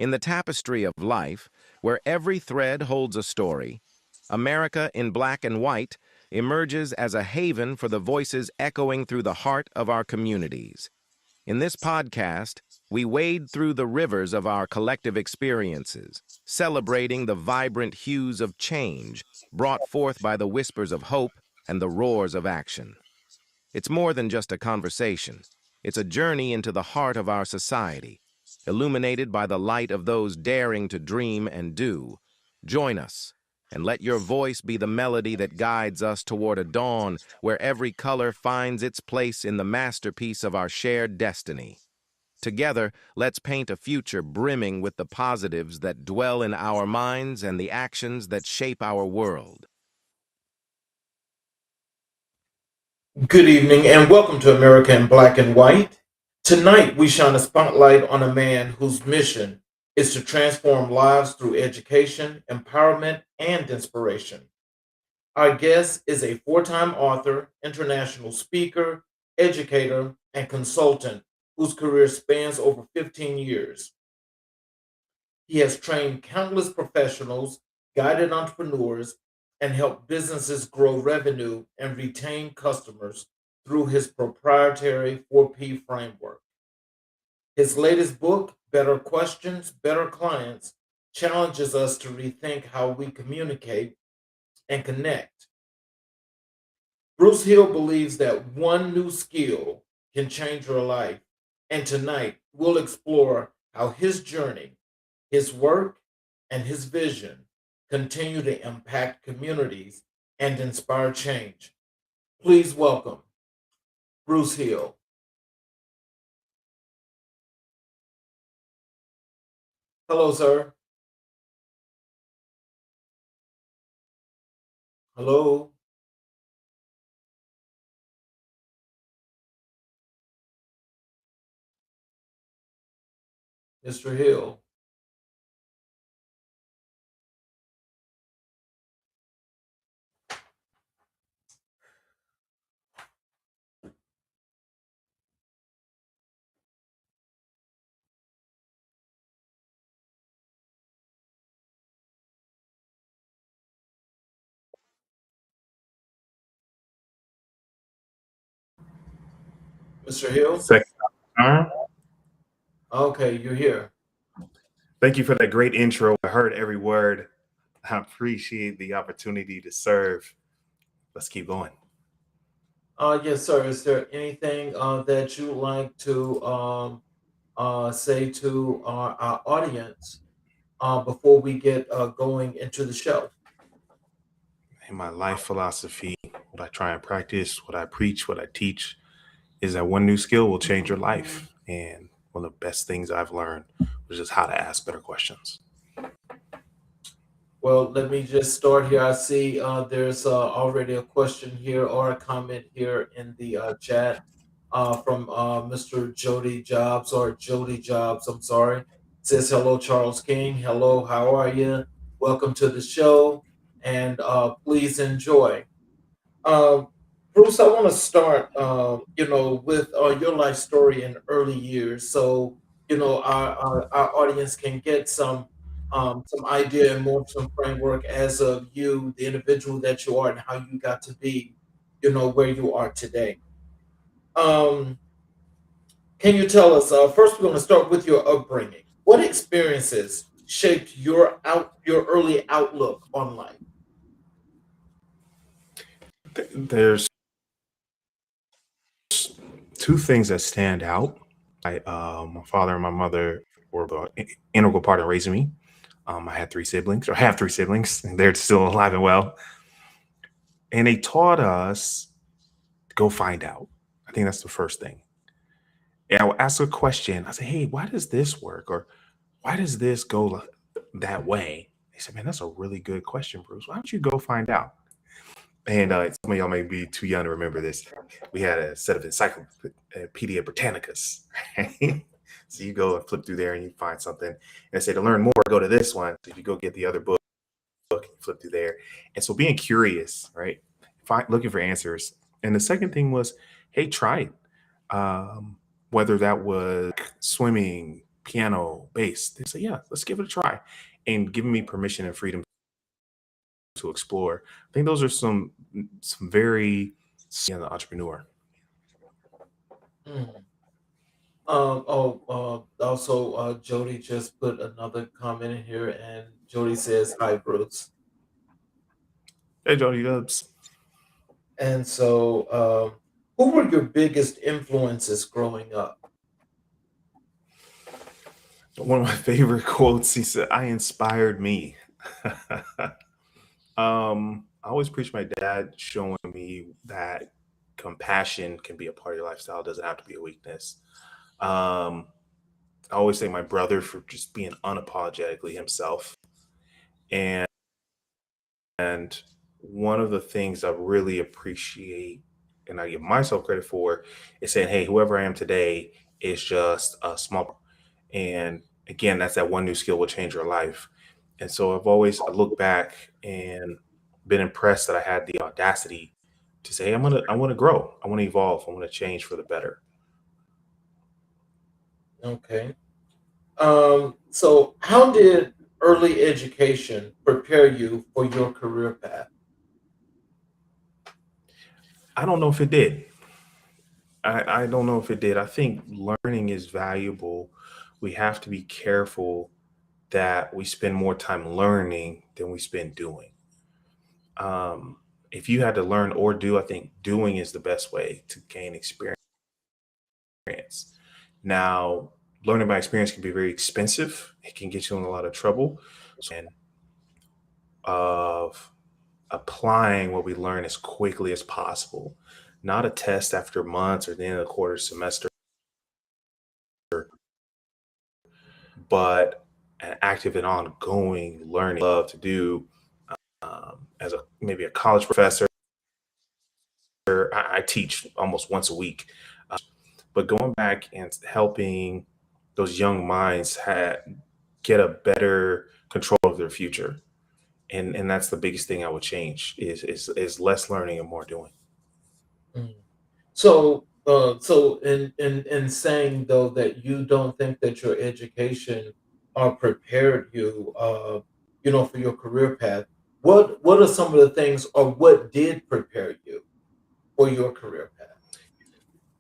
In the tapestry of life, where every thread holds a story, America in Black and White emerges as a haven for the voices echoing through the heart of our communities. In this podcast, we wade through the rivers of our collective experiences, celebrating the vibrant hues of change brought forth by the whispers of hope and the roars of action. It's more than just a conversation. It's a journey into the heart of our society, illuminated by the light of those daring to dream and do. Join us, and let your voice be the melody that guides us toward a dawn where every color finds its place in the masterpiece of our shared destiny. Together, let's paint a future brimming with the positives that dwell in our minds and the actions that shape our world. Good evening and welcome to America in Black and White. Tonight we shine a spotlight on a man whose mission is to transform lives through education, empowerment, and inspiration. Our guest is a four-time author, international speaker, educator, and consultant whose career spans over 15 years. He has trained countless professionals, guided entrepreneurs, and helped businesses grow revenue and retain customers through his proprietary 4P framework. His latest book, Better Questions, Better Clients, challenges us to rethink how we communicate and connect. Bruce Hill believes that one new skill can change your life, and tonight we'll explore how his journey, his work, and his vision continue to impact communities and inspire change. Please welcome Bruce Hill. Hello, sir. Hello. Mr. Hill. Mr. Hill? Second time. Okay, you're here. Thank you for that great intro. I heard every word. I appreciate the opportunity to serve. Let's keep going. Yes, sir. Is there anything that you would like to say to our audience before we get going into the show? In my life philosophy, what I try and practice, what I preach, what I teach is that one new skill will change your life. And one of the best things I've learned was just how to ask better questions. Well, let me just start here. I see there's already a question here or a comment here in the chat from Mr. Jody Jobs. I'm sorry. Says hello, Charles King. Hello, how are you? Welcome to the show, and please enjoy. Um, Bruce, I want to start, with your life story in early years, so our audience can get some idea and more some framework as of you, the individual that you are, and how you got to be, where you are today. Um, can you tell us? First, we're going to start with your upbringing. What experiences shaped your early outlook on life? There's two things that stand out. My father and my mother were the integral part of raising me. I had three siblings, or have three siblings, and they're still alive and well. And they taught us to go find out. I think that's the first thing. And I would ask a question. I say, hey, why does this work? Or why does this go that way? They said, man, that's a really good question, Bruce. Why don't you go find out? And some of y'all may be too young to remember this. We had a set of Encyclopedia Britannicas. Right? So you go and flip through there and you find something. And I say to learn more, go to this one. So you go get the other book, and flip through there. And so being curious, right? Looking for answers. And the second thing was, hey, try it. Whether that was swimming, piano, bass. They say, yeah, let's give it a try, and giving me permission and freedom to explore. I think those are some very the entrepreneur. Mm. Also, Jody just put another comment in here, and Jody says, "Hi, Bruce." Hey, Jody Dubs. And so, who were your biggest influences growing up? One of my favorite quotes. He said, "I inspired me." I always preach my dad showing me that compassion can be a part of your lifestyle. It doesn't have to be a weakness. Um, I always say my brother for just being unapologetically himself. And one of the things I really appreciate and I give myself credit for is saying, hey, whoever I am today is just a small. And again, that's that one new skill will change your life. And so I look back and been impressed that I had the audacity to say, hey, I want to grow. I want to evolve. I want to change for the better. Okay. So how did early education prepare you for your career path? I don't know if it did. I don't know if it did. I think learning is valuable. We have to be careful that we spend more time learning than we spend doing. Um, if you had to learn or do, I think doing is the best way to gain experience. Now, learning by experience can be very expensive. It can get you in a lot of trouble. So, and of applying what we learn as quickly as possible, not a test after months or the end of the quarter semester, but an active and ongoing learning. I love to do as a maybe a college professor. I teach almost once a week, but going back and helping those young minds get a better control of their future, and that's the biggest thing I would change is less learning and more doing. Mm. So in saying though that you don't think that your education prepared you, for your career path, what are some of the things, or what did prepare you for your career path?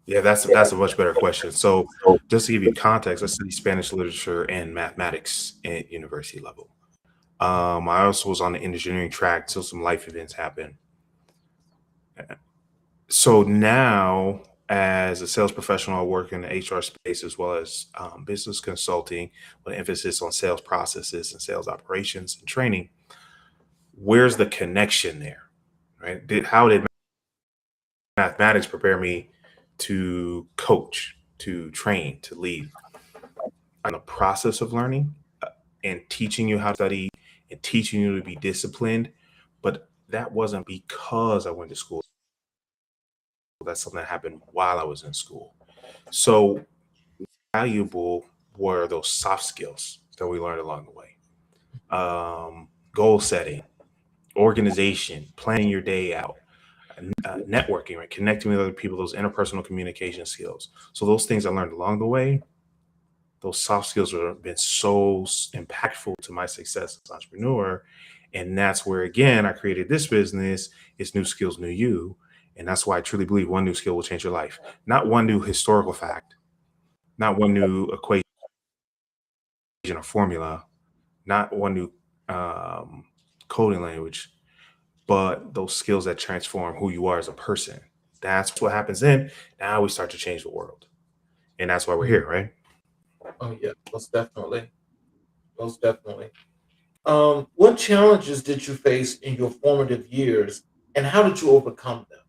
Yeah, that's a much better question. So, just to give you context, I study Spanish literature and mathematics at university level. I also was on the engineering track till some life events happened. So now, as a sales professional, I work in the HR space as well as business consulting with an emphasis on sales processes and sales operations and training. Where's the connection there, right? How did mathematics prepare me to coach, to train, to lead? On the process of learning and teaching you how to study and teaching you to be disciplined. But that wasn't because I went to school. That's something that happened while I was in school. So valuable were those soft skills that we learned along the way. Goal setting, organization, planning your day out, networking, right? Connecting with other people, those interpersonal communication skills. So those things I learned along the way, those soft skills have been so impactful to my success as an entrepreneur. And that's where, again, I created this business. It's New Skills, New You. And that's why I truly believe one new skill will change your life. Not one new historical fact, not one new equation or formula, not one new coding language, but those skills that transform who you are as a person. That's what happens then. Now we start to change the world. And that's why we're Mm. here, right? Oh yeah, most definitely, most definitely. What challenges did you face in your formative years, and how did you overcome them?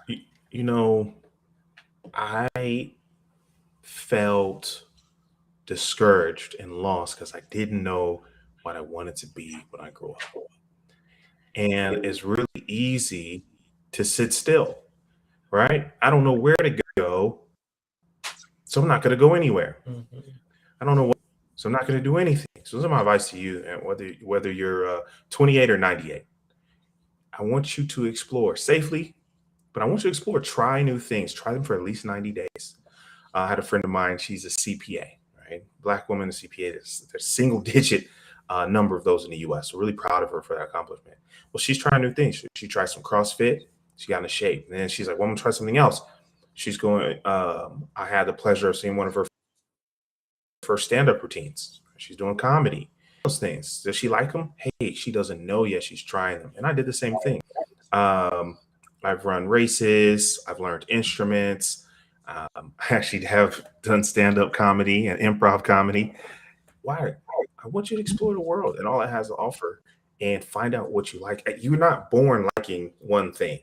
You, you know, I felt discouraged and lost because I didn't know what I wanted to be when I grew up. And it's really easy to sit still, right? I don't know where to go, so I'm not going to go anywhere. Mhm. I don't know what, so I'm not going to do anything. So this is my advice to you, and whether you're 28 or 98, I want you to explore safely, but I want you to explore, try new things, try them for at least 90 days. I had a friend of mine. She's a CPA, right? Black woman, a CPA. There's single digit number of those in the U.S. So really proud of her for that accomplishment. Well, she's trying new things. She tried some CrossFit. She got into shape, and then she's like, "Well, I'm gonna try something else." She's going. I had the pleasure of seeing one of her first stand-up routines. She's doing comedy. Those things. Does she like them? Hey, she doesn't know yet. She's trying them, and I did the same thing. I've run races. I've learned instruments. I actually have done stand-up comedy and improv comedy. Why? I want you to explore the world and all it has to offer and find out what you like. You're not born liking one thing.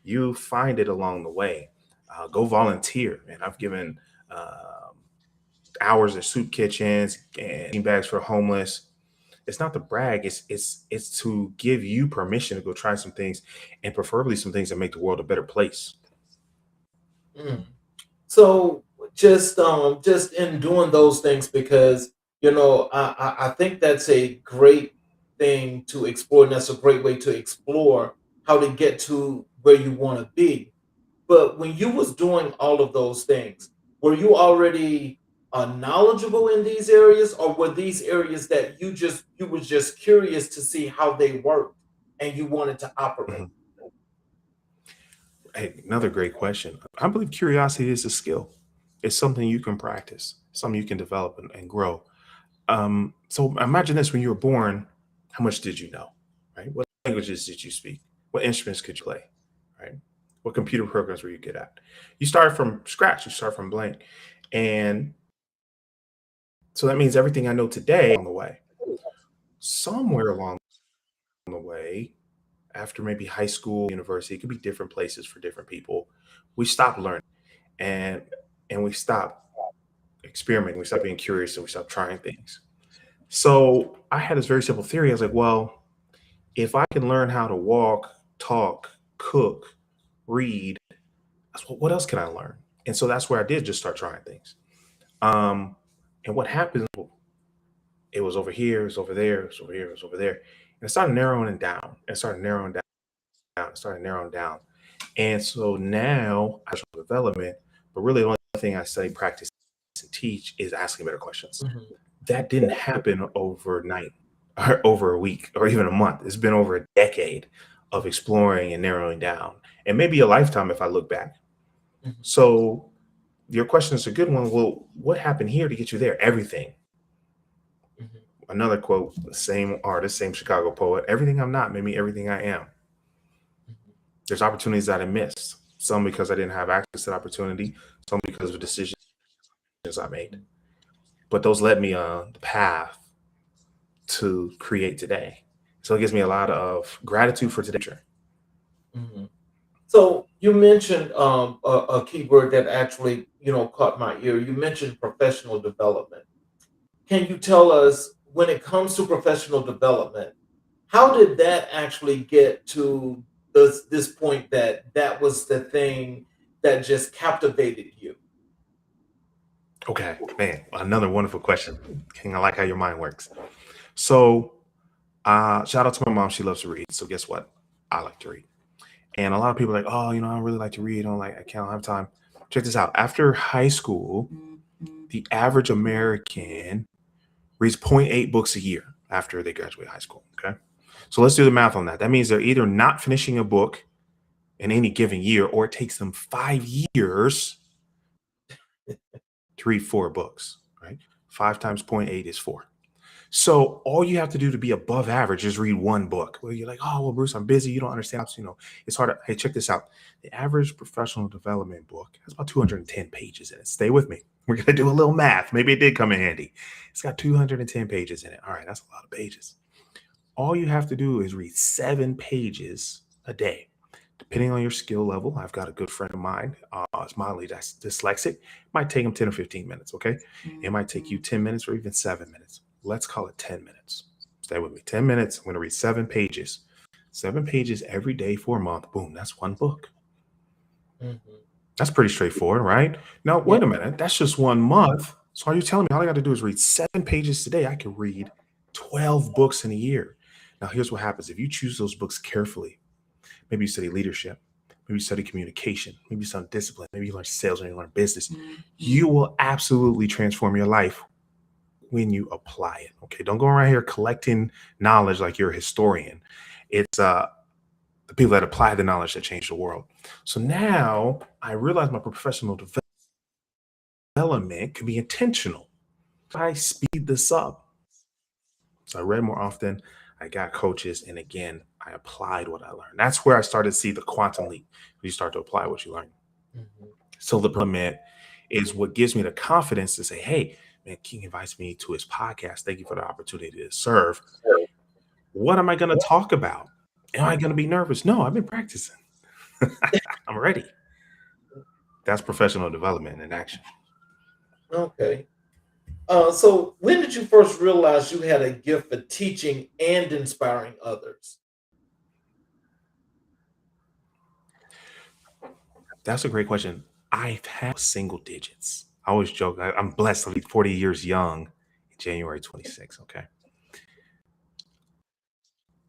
You find it along the way. Go volunteer. And I've given hours at soup kitchens and bags for homeless. It's not to brag. It's to give you permission to go try some things, and preferably some things that make the world a better place. So just in doing those things, because I think that's a great thing to explore, and that's a great way to explore how to get to where you want to be. But when you was doing all of those things, were you already knowledgeable in these areas, or were these areas that you was just curious to see how they worked and you wanted to operate? Mhm. Hey, another great question. I believe curiosity is a skill. It's something you can practice, something you can develop and grow. So imagine this: when you were born, how much did you know? Right? What languages did you speak? What instruments could you play? Right? What computer programs were you good at? You start from scratch. You start from blank, and so that means everything I know today on the way. Somewhere along the way, after maybe high school, university, it could be different places for different people. We stop learning and we stop experimenting. We stop being curious and we stop trying things. So I had this very simple theory. I was like, well, if I can learn how to walk, talk, cook, read, what else can I learn? And so that's where I did just start trying things. Um, and what happened, it was over here, it was over there, it was over here, it was over there. And it started narrowing it down. And started narrowing down. It started narrowing down. And so now I show development, but really the only thing I study, practice, and teach is asking better questions. Mhm. That didn't happen overnight or over a week or even a month. It's been over a decade of exploring and narrowing down, and maybe a lifetime if I look back. Mhm. So your question is a good one. Well, what happened here to get you there? Everything. Mhm. Another quote, the same artist, same Chicago poet, everything I'm not made me everything I am. Mhm. There's opportunities that I missed, some because I didn't have access to the opportunity, some because of decisions I made. But those led me on the path to create today. So it gives me a lot of gratitude for today. Mhm. So you mentioned a key word that actually caught my ear. You mentioned professional development. Can you tell us, when it comes to professional development, how did that actually get to this point that was the thing that just captivated you? Okay, man, another wonderful question. King, I like how your mind works. So, shout out to my mom. She loves to read. So, guess what? I like to read. And a lot of people are like, oh, I don't really like to read. I can't have time. Check this out. After high school, the average American reads zero point 0.8 books a year after they graduate high school. Okay. So let's do the math on that. That means they're either not finishing a book in any given year, or it takes them 5 years to read 4 books, right? 5 times zero point 0.8 is 4. So all you have to do to be above average is read one book. Well, you're like, oh, well, Bruce, I'm busy. You don't understand. It's hard. Hey, check this out. The average professional development book has about 210 pages in it. Stay with me. We're going to do a little math. Maybe it did come in handy. It's got 210 pages in it. All right, that's a lot of pages. All you have to do is read 7 pages a day. Depending on your skill level, I've got a good friend of mine, is mildly dyslexic. It might take him 10 or 15 minutes, okay? It might take you 10 minutes or even 7 minutes. Let's call it 10 minutes. Stay with me. 10 minutes. I'm going to read 7 pages. 7 pages every day for a month. Boom, that's one book. Mhm. That's pretty straightforward, right? Now, Yeah. wait a minute. That's just one month. So are you telling me all I got to do is read 7 pages today? I can read 12 books in a year. Now, here's what happens. If you choose those books carefully, maybe you study leadership. maybe you study communication, maybe you study discipline, maybe you learn sales and you learn business. You will absolutely transform your life when you apply it. Okay. Don't go around here collecting knowledge like you're a historian. It's the people that apply the knowledge that change the world. So now I realize my professional development can be intentional. I speed this up. So I read more often. I got coaches. And again, I applied what I learned. That's where I started to see the quantum leap. You start to apply what you learn. Mhm. So the development is what gives me the confidence to say, hey, man, King invites me to his podcast. Thank you for the opportunity to serve. What am I going to talk about? Am I going to be nervous? No, I've been practicing. I'm ready. That's professional development in action. Okay. So when did you first realize you had a gift for teaching and inspiring others? That's a great question. I've had single digits. I always joke. I'm blessed to be 40 years young, January 26th. Okay.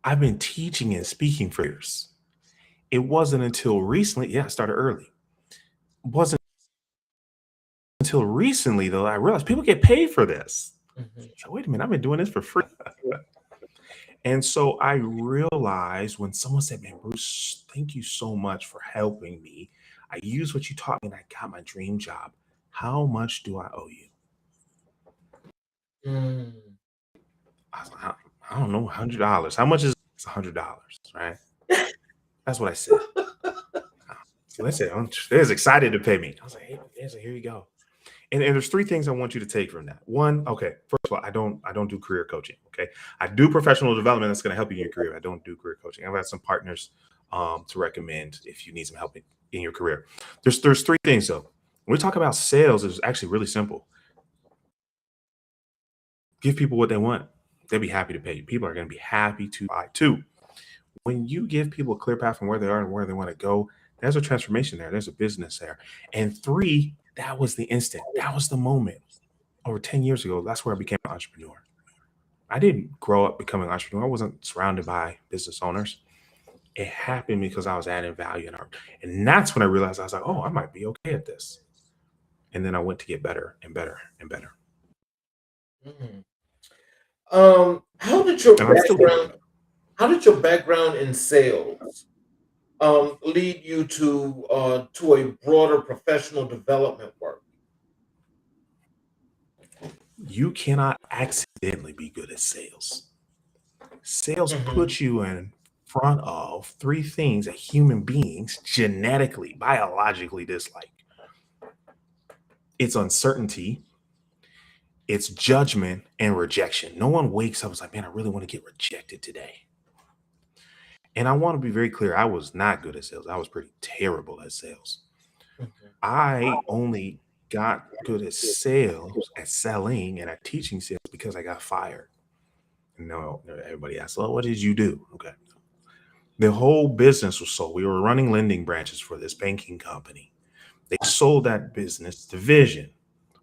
I've been teaching and speaking for years. It wasn't until recently. Yeah, I started early. It wasn't until recently, though, I realized people get paid for this. Mhm. So, wait a minute, I've been doing this for free. And so I realized when someone said, man, Bruce, thank you so much for helping me. I used what you taught me and I got my dream job. How much do I owe you? Mm. I was like, I don't know, $100. How much is it's $100, right? That's what I said. So they said, they're excited to pay me. I was like, hey, here you go. And there's three things I want you to take from that. One, okay, first of all, I don't do career coaching. Okay. I do professional development that's going to help you in your career. I don't do career coaching. I've had some partners to recommend if you need some help in your career. There's three things though. When we talk about sales, it's actually really simple. Give people what they want. They'll be happy to pay you. People are going to be happy to buy too. When you give people a clear path from where they are and where they want to go, there's a transformation there. There's a business there. And three, that was the instant. That was the moment. Over 10 years ago, that's where I became an entrepreneur. I didn't grow up becoming an entrepreneur. I wasn't surrounded by business owners. It happened because I was adding value in art. And that's when I realized I was like, oh, I might be okay at this. And then I went to get better and better and better. Mhm. How did your And I'm still getting better. how did your background in sales lead you to a broader professional development work? You cannot accidentally be good at sales. Sales Mhm. puts you in front of three things that human beings genetically, biologically dislike. It's uncertainty, it's judgment, and rejection. No one wakes up and is like, man, I really want to get rejected today. And I want to be very clear, I was not good at sales. I was pretty terrible at sales. Mhm. I only got good at sales, at selling, and at teaching sales because I got fired. No, everybody asks, well, what did you do? Okay. The whole business was sold. We were running lending branches for this banking company. They sold that business division.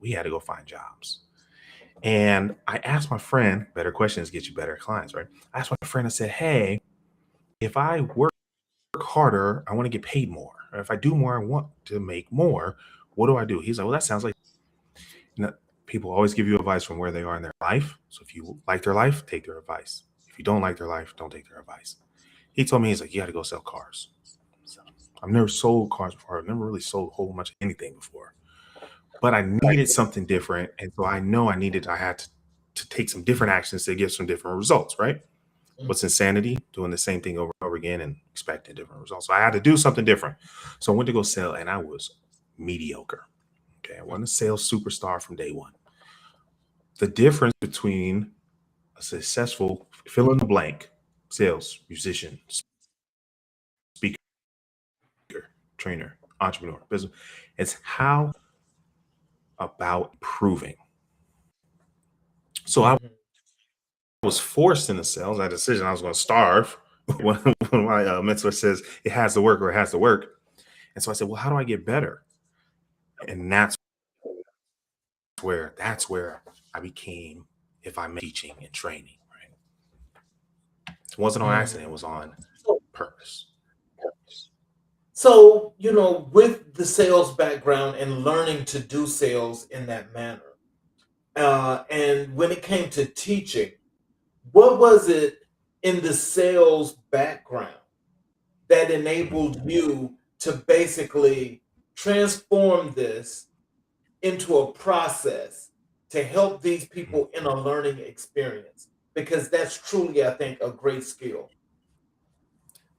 We had to go find jobs. And I asked my friend, better questions get you better clients, right? I asked my friend, I said, hey, if I work harder, I want to get paid more. Or if I do more, I want to make more. What do I do? He's like, well, that sounds like, you know, people always give you advice from where they are in their life. So if you like their life, take their advice. If you don't like their life, don't take their advice. He told me, he's like, you got to go sell cars. So I've never sold cars before. I've never really sold a whole bunch of anything before, but I needed something different. And so I know I had to take some different actions to get some different results, right? Mhm. What's insanity? Doing the same thing over and over again and expecting different results. So I had to do something different. So I went to go sell and I was mediocre. Okay. I wasn't a sales superstar from day one. The difference between a successful fill in the blank sales, musician, speaker, trainer, entrepreneur, business, it's how about proving. So I Mhm. was forced into sales. I had a decision I was going to starve when my mentor says it has to work or it has to work. And so I said, well, how do I get better? And that's where I became, if I'm teaching and training, right? It wasn't on accident. It Mhm. was on So, purpose. So, with the sales background and learning to do sales in that manner, and when it came to teaching, what was it in the sales background that enabled you to basically transform this into a process to help these people in a learning experience? Because that's truly, I think, a great skill.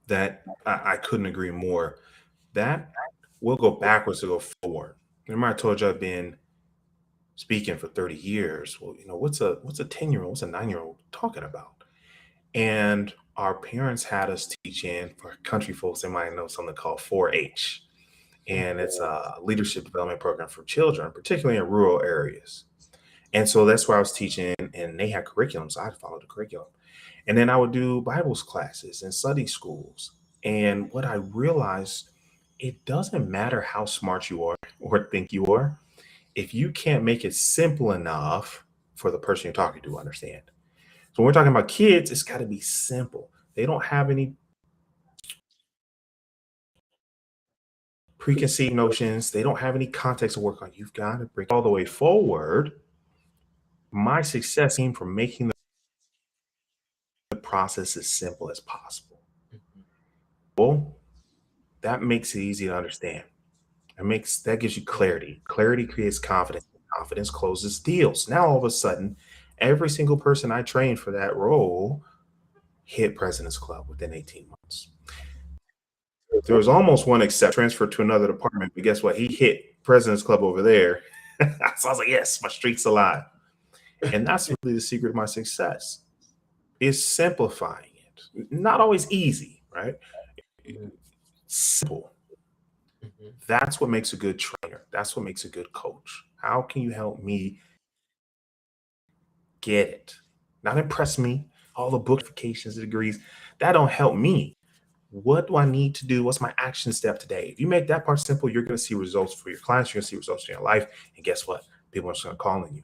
That I couldn't agree more. That we'll go backwards to go forward. Remember, I told you I've been speaking for 30 years. Well, what's a 10-year-old, what's a 9-year-old talking about? And our parents had us teach in, for country folks, they might know something called 4-H. And it's a leadership development program for children, particularly in rural areas. And so that's where I was teaching, and they had curriculum, so I had to follow the curriculum. And then I would do Bibles classes and study schools. And what I realized, it doesn't matter how smart you are or think you are, if you can't make it simple enough for the person you're talking to understand. So when we're talking about kids, it's got to be simple. They don't have any preconceived notions. They don't have any context to work on. You've got to bring it all the way forward. My success came from making the process as simple as possible. Well, that makes it easy to understand. That gives you clarity. Clarity creates confidence. Confidence closes deals. Now all of a sudden, every single person I trained for that role hit President's Club within 18 months. There was almost one except transferred to another department, but guess what? He hit President's Club over there. So I was like, yes, my streak's alive. And that's really the secret of my success, is simplifying it. Not always easy, right? Simple. That's what makes a good trainer. That's what makes a good coach. How can you help me get it? Not impress me, all the bookifications, degrees, that don't help me. What do I need to do? What's my action step today? If you make that part simple, you're going to see results for your clients. You're going to see results in your life. And guess what? People are just going to call on you.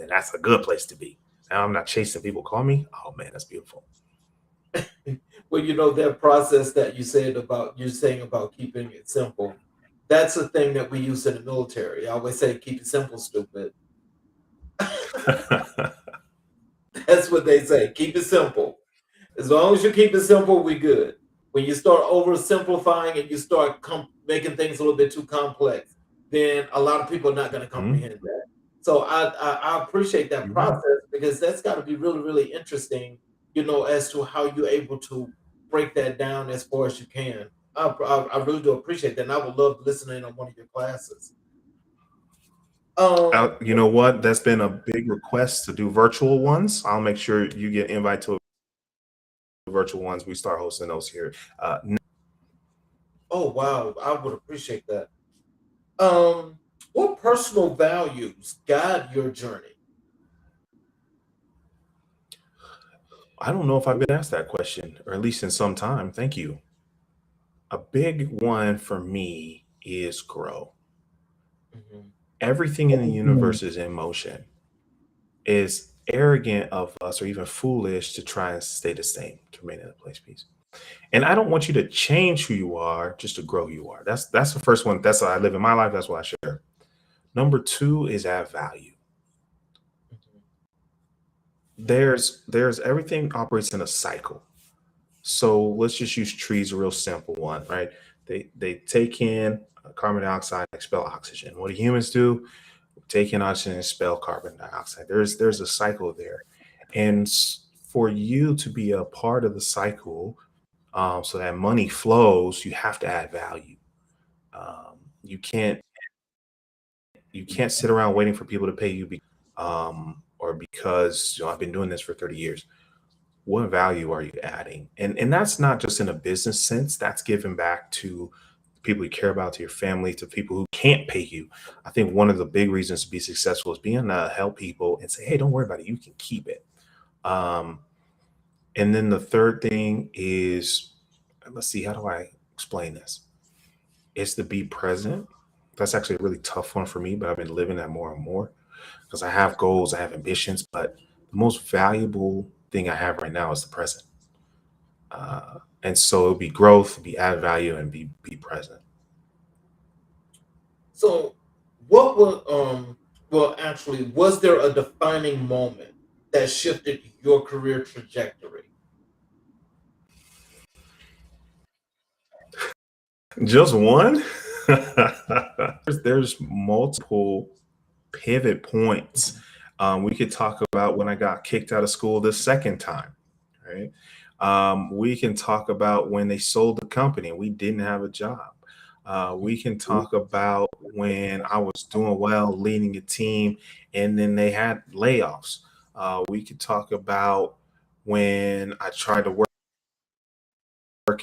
And that's a good place to be. Now I'm not chasing people call me. Oh man, that's beautiful. Well, that process that you're saying about keeping it simple, that's a thing that we use in the military. I always say, keep it simple, stupid. That's what they say. Keep it simple. As long as you keep it simple, we good. When you start oversimplifying and you start making things a little bit too complex, then a lot of people are not going to comprehend that. So I appreciate that process, because that's got to be really, really interesting, as to how you're able to break that down as far as you can. I really do appreciate that, and I would love listening on one of your classes. You know what? That's been a big request to do virtual ones. I'll make sure you get invite to virtual ones. We start hosting those here. Oh wow, I would appreciate that. What personal values guide your journey? I don't know if I've been asked that question, or at least in some time. Thank you. A big one for me is grow. Mhm. Everything in the universe is in motion. Is arrogant of us or even foolish to try and stay the same, to remain in a place peace. And I don't want you to change who you are, just to grow who you are. That's the first one. That's how I live in my life. That's what I share. Number two is add value. Mhm. There's everything operates in a cycle. So let's just use trees, a real simple one, right? They take in carbon dioxide, expel oxygen. What do humans do? Take in oxygen, expel carbon dioxide. There's a cycle there, and for you to be a part of the cycle, so that money flows, you have to add value. Um, you can't you can't sit around waiting for people to pay you, or because I've been doing this for 30 years. What value are you adding? And that's not just in a business sense. That's giving back to people you care about, to your family, to people who can't pay you. I think one of the big reasons to be successful is being able to help people and say, hey, don't worry about it. You can keep it. Um, and then the third thing is, let's see, how do I explain this? It's to be present. That's actually a really tough one for me, but I've been living that more and more, because I have goals, I have ambitions, but the most valuable thing I have right now is the present. And so it'll be growth, be add value, and be present. So, what was well, actually, was there a defining moment that shifted your career trajectory? Just one? There's multiple pivot points. We could talk about when I got kicked out of school the second time, right? We can talk about when they sold the company and we didn't have a job. We can talk about when I was doing well, leading a team, and then they had layoffs. We could talk about when I tried to work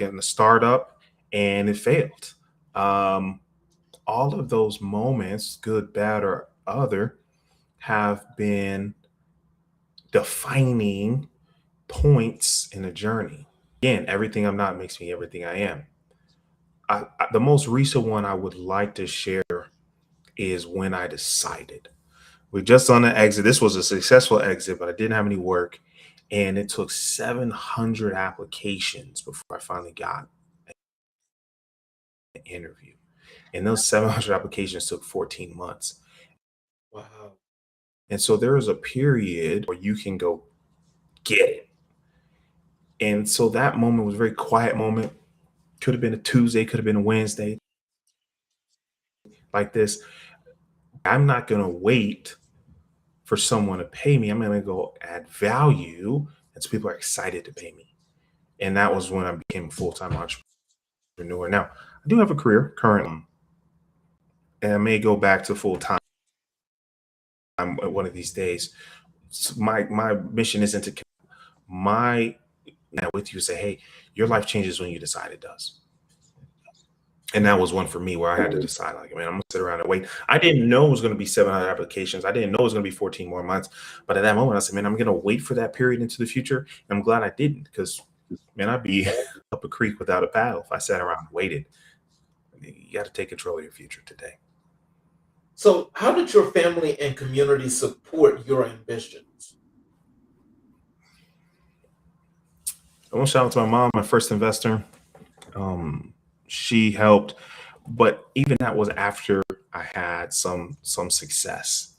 in a startup and it failed. Um, all of those moments, good, bad, or other, have been defining points in a journey. Again, everything I'm not makes me everything I am. The most recent one I would like to share is when I decided. We're just on the exit. This was a successful exit, but I didn't have any work. And it took 700 applications before I finally got an interview. And those 700 applications took 14 months. Wow. And so there is a period where you can go get it. And so that moment was a very quiet moment. Could have been a Tuesday, could have been a Wednesday, like this. I'm not going to wait for someone to pay me. I'm going to go add value. And so people are excited to pay me. And that was when I became a full-time entrepreneur. Now, I do have a career currently, and I may go back to full-time one of these days. So my mission isn't to my with you say, hey, your life changes when you decide it does. And that was one for me where I had to decide, like, man, I'm gonna sit around and wait. I didn't know it was gonna be 700 applications. I didn't know it was gonna be 14 more months. But at that moment, I said, man, I'm gonna wait for that period into the future. And I'm glad I didn't, because man, I'd be up a creek without a paddle if I sat around and waited. You got to take control of your future today. So, how did your family and community support your ambitions? I want to shout out to my mom, my first investor. She helped, but even that was after I had some success,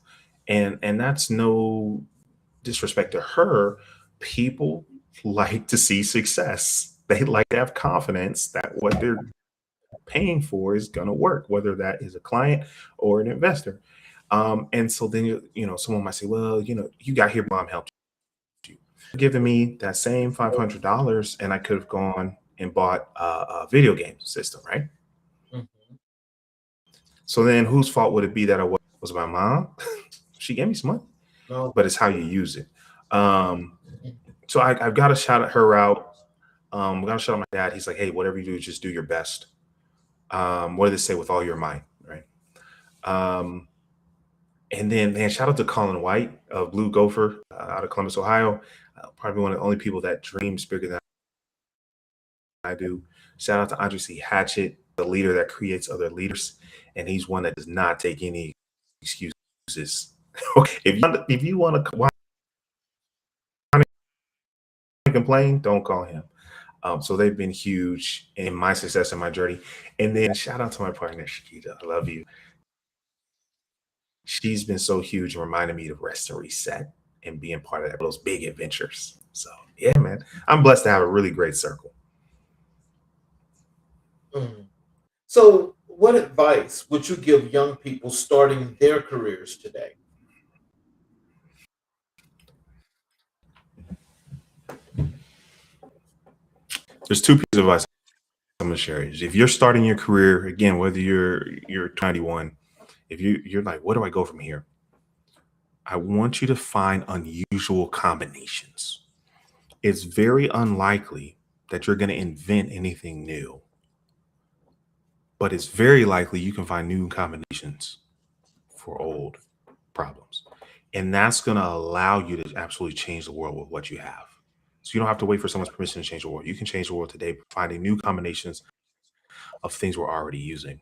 and that's no disrespect to her. People like to see success. They like to have confidence that what they're paying for is going to work, whether that is a client or an investor. And so then someone might say, well, you got here, mom helped you, giving me that same $500, and I could have gone and bought a video game system, right? Mhm. So then whose fault would it be that was my mom? She gave me some money, No. but it's how you use it. So I've got to shout at her out. I've got to shout out my dad. He's like, hey, whatever you do, just do your best. What do they say? With all your might, right? And then, man, shout out to Colin White of Blue Gopher out of Columbus, Ohio. Probably one of the only people that dreams bigger than I do. Shout out to Andre C. Hatchett, the leader that creates other leaders. And he's one that does not take any excuses. If you want to complain, don't call him. So they've been huge in my success and my journey. And then shout out to my partner, Shakita. I love you. She's been so huge and reminding me to rest and reset and being part of those big adventures. So yeah, man, I'm blessed to have a really great circle. Mhm. So, what advice would you give young people starting their careers today? There's two pieces of advice I'm gonna share. If you're starting your career, again, whether you're 21, if you're like, where do I go from here? I want you to find unusual combinations. It's very unlikely that you're going to invent anything new, but it's very likely you can find new combinations for old problems. And that's going to allow you to absolutely change the world with what you have. So you don't have to wait for someone's permission to change the world. You can change the world today by finding new combinations of things we're already using.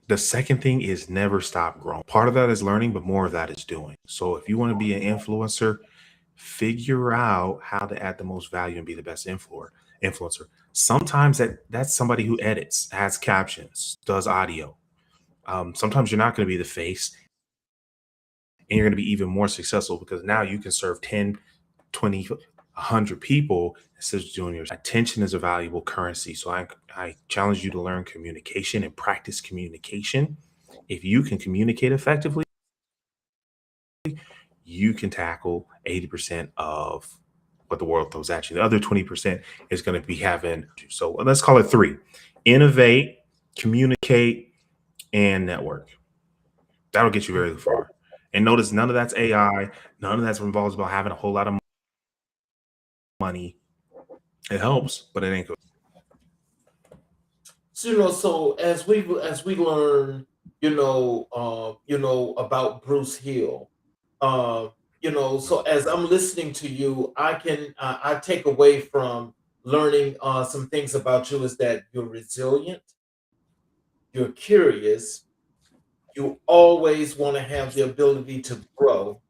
The second thing is never stop growing. Part of that is learning, but more of that is doing. So if you want to be an influencer, Figure out how to add the most value and be the best influencer. Sometimes that's somebody who edits, adds captions, does audio. Sometimes you're not going to be the face, and you're going to be even more successful because now you can serve 10, 20, 100 people instead of doing your attention is a valuable currency. So I challenge you to learn communication and practice communication. If you can communicate effectively, you can tackle 80% of what the world throws at you. The other 20% is going to be having, so let's call it three: innovate, communicate, and network. That'll get you very far. And notice none of that's AI. None of that's involves about having a whole lot of money. It helps, but it ain't good. So so as we learn, about Bruce Hill, so as I'm listening to you, I take away from learning some things about you is that you're resilient, you're curious, you always want to have the ability to grow,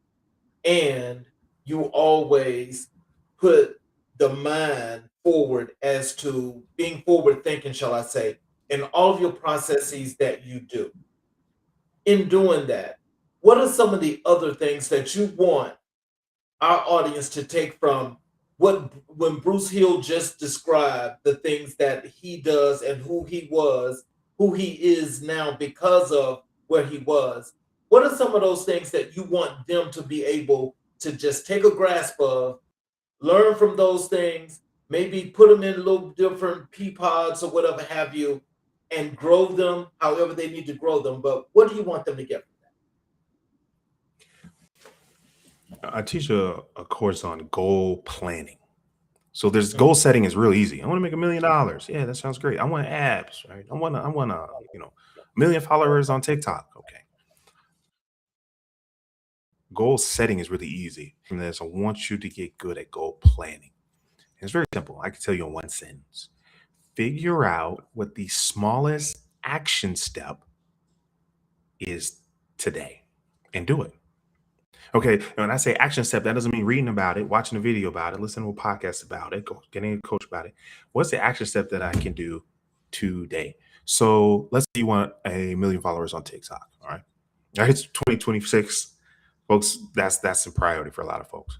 and you always put the mind forward as to being forward thinking, shall I say, in all of your processes that you do. In doing that, what are some of the other things that you want our audience to take from what when Bruce Hill just described the things that he does and who he was, who he is now because of where he was? What are some of those things that you want them to be able to just take a grasp of, learn from those things, maybe put them in little different pea pods or whatever have you, and grow them however they need to grow them? But what do you want them to get? I teach a course on goal planning. So there's goal setting is real easy. I want to make $1 million. Yeah, that sounds great. I want abs, right? I want to, million followers on TikTok. Okay. Goal setting is really easy. From this, I want you to get good at goal planning. It's very simple. I can tell you in one sentence. Figure out what the smallest action step is today and do it. Okay. And when I say action step, that doesn't mean reading about it, watching a video about it, listening to a podcast about it, getting a coach about it. What's the action step that I can do today? So let's say you want 1 million followers on TikTok. All right. All right, it's 2026. Folks, that's a priority for a lot of folks.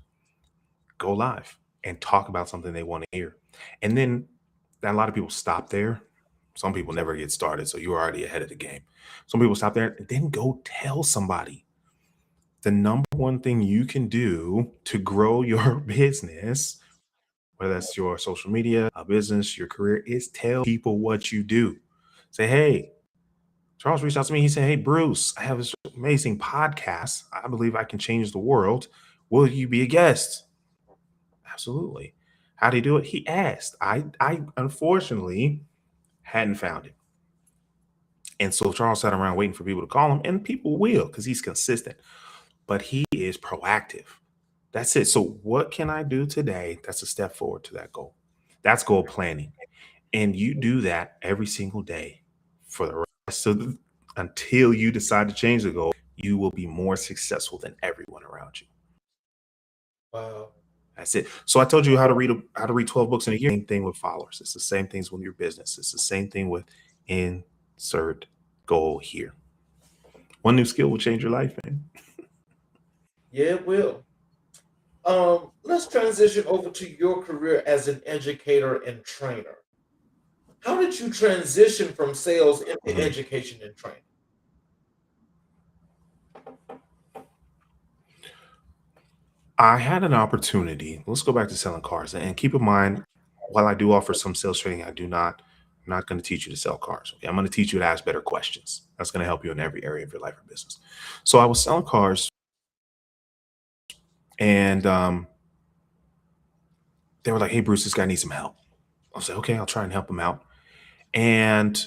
Go live and talk about something they want to hear. And then a lot of people stop there. Some people never get started. So you're already ahead of the game. Some people stop there and then go tell somebody. The number one thing you can do to grow your business, whether that's your social media, a business, your career, is tell people what you do. Say, hey, Charles reached out to me. He said, hey, Bruce, I have this amazing podcast. I believe I can change the world. Will you be a guest? Absolutely. How do you do it? He asked. I unfortunately hadn't found it. And so Charles sat around waiting for people to call him, and people will because he's consistent, but he is proactive. That's it. So what can I do today? That's a step forward to that goal. That's goal planning. And you do that every single day for the rest of the until you decide to change the goal, you will be more successful than everyone around you. Wow. That's it. So I told you how to read 12 books in a year. Same thing with followers. It's the same things with your business. It's the same thing with insert goal here. One new skill will change your life, man. Yeah, it will. Let's transition over to your career as an educator and trainer. How did you transition from sales into Mhm. education and training? I had an opportunity. Let's go back to selling cars. And keep in mind, while I do offer some sales training, I'm not going to teach you to sell cars. Okay? I'm going to teach you to ask better questions. That's going to help you in every area of your life or business. So I was selling cars, and they were like, hey, Bruce, this guy needs some help. I was like, okay, I'll try and help him out. And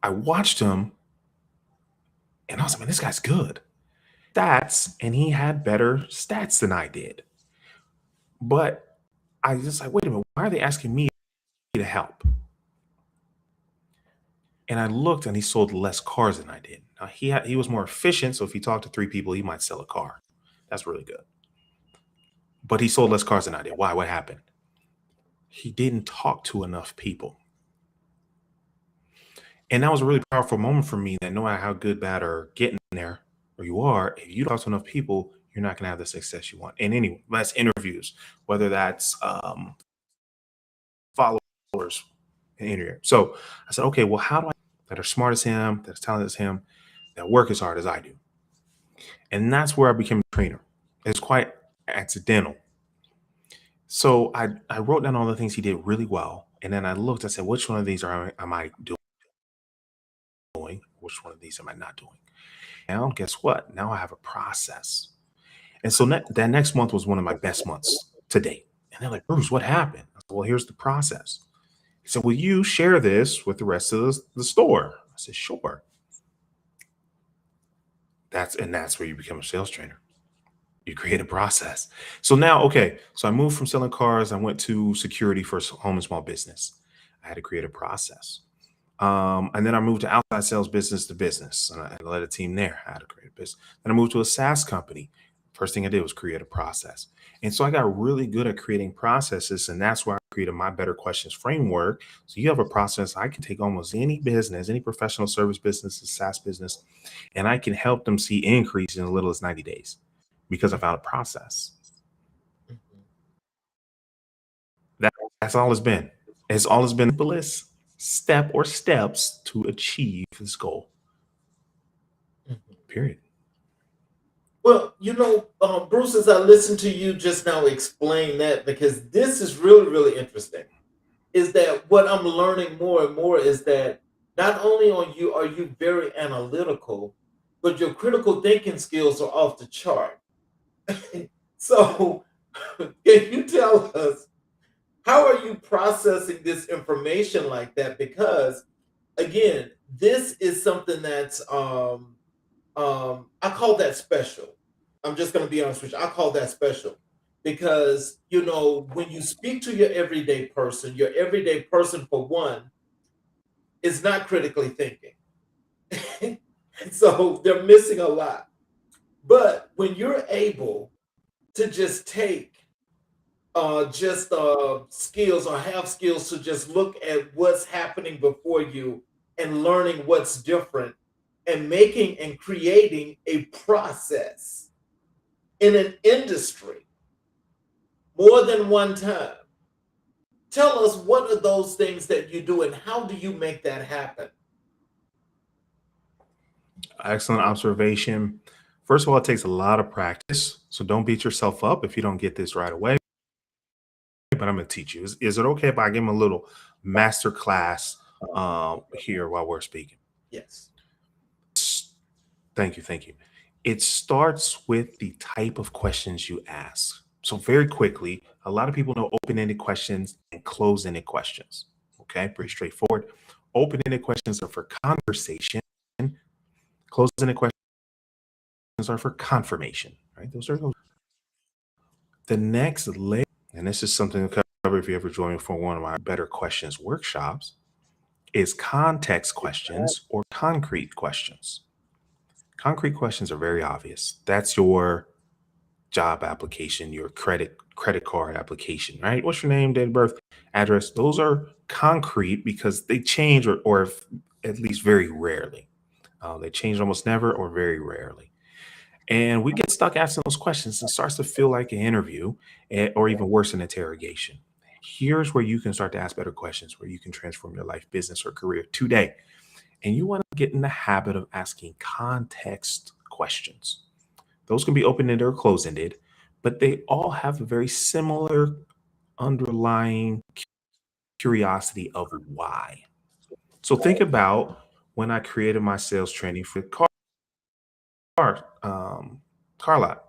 I watched him, and I was like, man, this guy's good. Stats, and he had better stats than I did. But I just like, wait a minute, why are they asking me to help? And I looked, and he sold less cars than I did. Now he was more efficient, so if he talked to 3 people, he might sell a car. That's really good. but he sold less cars than I did. Why? What happened? He didn't talk to enough people. And that was a really powerful moment for me, that no matter how good, bad, or getting there, or you are, if you don't talk to enough people, you're not going to have the success you want. And anyway, that's interviews, whether that's followers in interview. So I said, okay, well, how do I that are smart as him, that are talented as him, that work as hard as I do? And that's where I became a trainer. It's quite accidental. So I wrote down all the things he did really well. And then I looked, I said, which one of these am I doing? Which one of these am I not doing? Now, guess what? Now I have a process. And so that next month was one of my best months to date. And they're like, Bruce, what happened? I said, well, here's the process. He said, will you share this with the rest of the store? I said, sure. That's where you become a sales trainer. You create a process. So now, okay, so I moved from selling cars. I went to security for home and small business. I had to create a process. And then I moved to outside sales, business to business, and I led a team there. I had to create a business. Then I moved to a SaaS company. First thing I did was create a process. And so I got really good at creating processes, and that's why I created my Better Questions framework. So you have a process. I can take almost any business, any professional service business, a SaaS business, and I can help them see increase in as little as 90 days because I found a process. That's all it's been. It's always been the simplest step or steps to achieve this goal. Period. Well, Bruce, as I listened to you just now explain that, because this is really, really interesting, is that what I'm learning more and more is that not only are you very analytical, but your critical thinking skills are off the chart. So, can you tell us, how are you processing this information like that? Because again, this is something that's I call that special. I'm just going to be honest with you. I call that special because, when you speak to your everyday person, for one, is not critically thinking. And so they're missing a lot. But when you're able to just take skills, or have skills to just look at what's happening before you and learning what's different and making and creating a process in an industry more than one time. Tell us, what are those things that you do and how do you make that happen? Excellent observation. First of all, it takes a lot of practice. So don't beat yourself up if you don't get this right away. But I'm going to teach you. Is it okay if I give him a little master class here while we're speaking? Yes. Thank you. Thank you. It starts with the type of questions you ask. So very quickly, a lot of people know open-ended questions and closed-ended questions. Okay, pretty straightforward. Open-ended questions are for conversation. Closed-ended questions are for confirmation. Right? Those are the next layer. And this is something to cover if you ever join me for one of my Better Questions workshops, is context questions or concrete questions. Concrete questions are very obvious. That's your job application, your credit card application, right? What's your name, date of birth, address? Those are concrete because they change or at least very rarely. They change almost never or very rarely. And we get stuck asking those questions and starts to feel like an interview or even worse, an interrogation. Here's where you can start to ask better questions, where you can transform your life, business, or career today. And you want to get in the habit of asking context questions. Those can be open-ended or closed-ended, but they all have a very similar underlying curiosity of why. So think about when I created my sales training for car lot,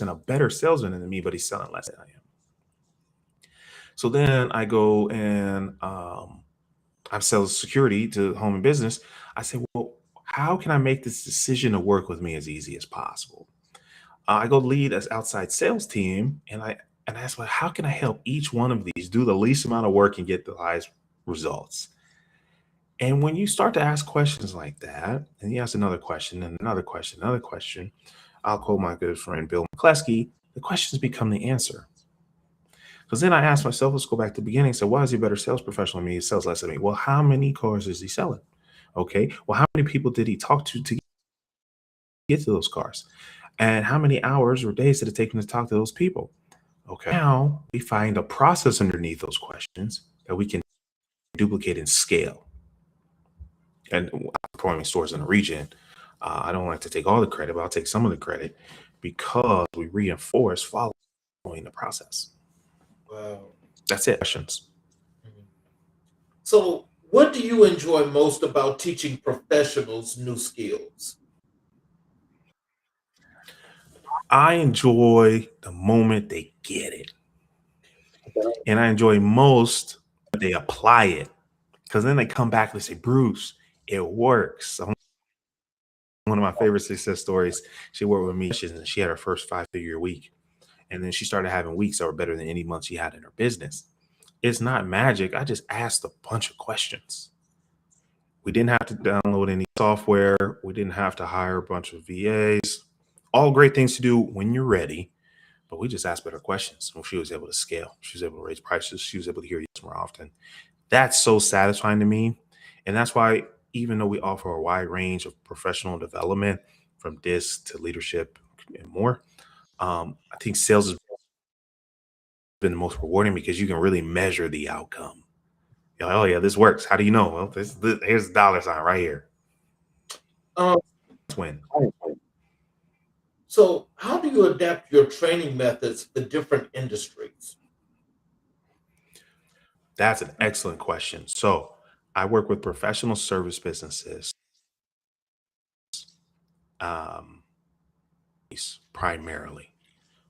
and a better salesman than me, but he's selling less than I am. So then I go and I sell security to home and business. I say, well, how can I make this decision to work with me as easy as possible? I go lead as outside sales team, and I ask, well, how can I help each one of these do the least amount of work and get the highest results? And when you start to ask questions like that, and you ask another question and another question, I'll quote my good friend Bill McCleskey, the questions become the answer. Because then I asked myself, let's go back to the beginning. So why is he a better sales professional than me? He sells less than me. Well, how many cars is he selling? Okay. Well, how many people did he talk to get to those cars? And how many hours or days did it take him to talk to those people? Okay. Now we find a process underneath those questions that we can duplicate and scale. And performing stores in the region, I don't like to take all the credit, but I'll take some of the credit because we reinforce following the process. Wow. That's it. Questions. Mhm. So, what do you enjoy most about teaching professionals new skills? I enjoy the moment they get it. And I enjoy most when they apply it. Because then they come back and they say, Bruce, it works. One of my favorite success stories, she worked with me and she had her first 5-figure week. And then she started having weeks that were better than any month she had in her business. It's not magic. I just asked a bunch of questions. We didn't have to download any software. We didn't have to hire a bunch of VAs. All great things to do when you're ready. But we just asked better questions. And she was able to scale. She was able to raise prices. She was able to hear you more often. That's so satisfying to me. And that's why, even though we offer a wide range of professional development from DISC to leadership and more, I think sales has been the most rewarding because you can really measure the outcome. You're like, oh, yeah, this works. How do you know? Well, here's the dollar sign right here. Um, Win. so, how do you adapt your training methods to different industries? That's an excellent question. So I work with professional service businesses um, primarily.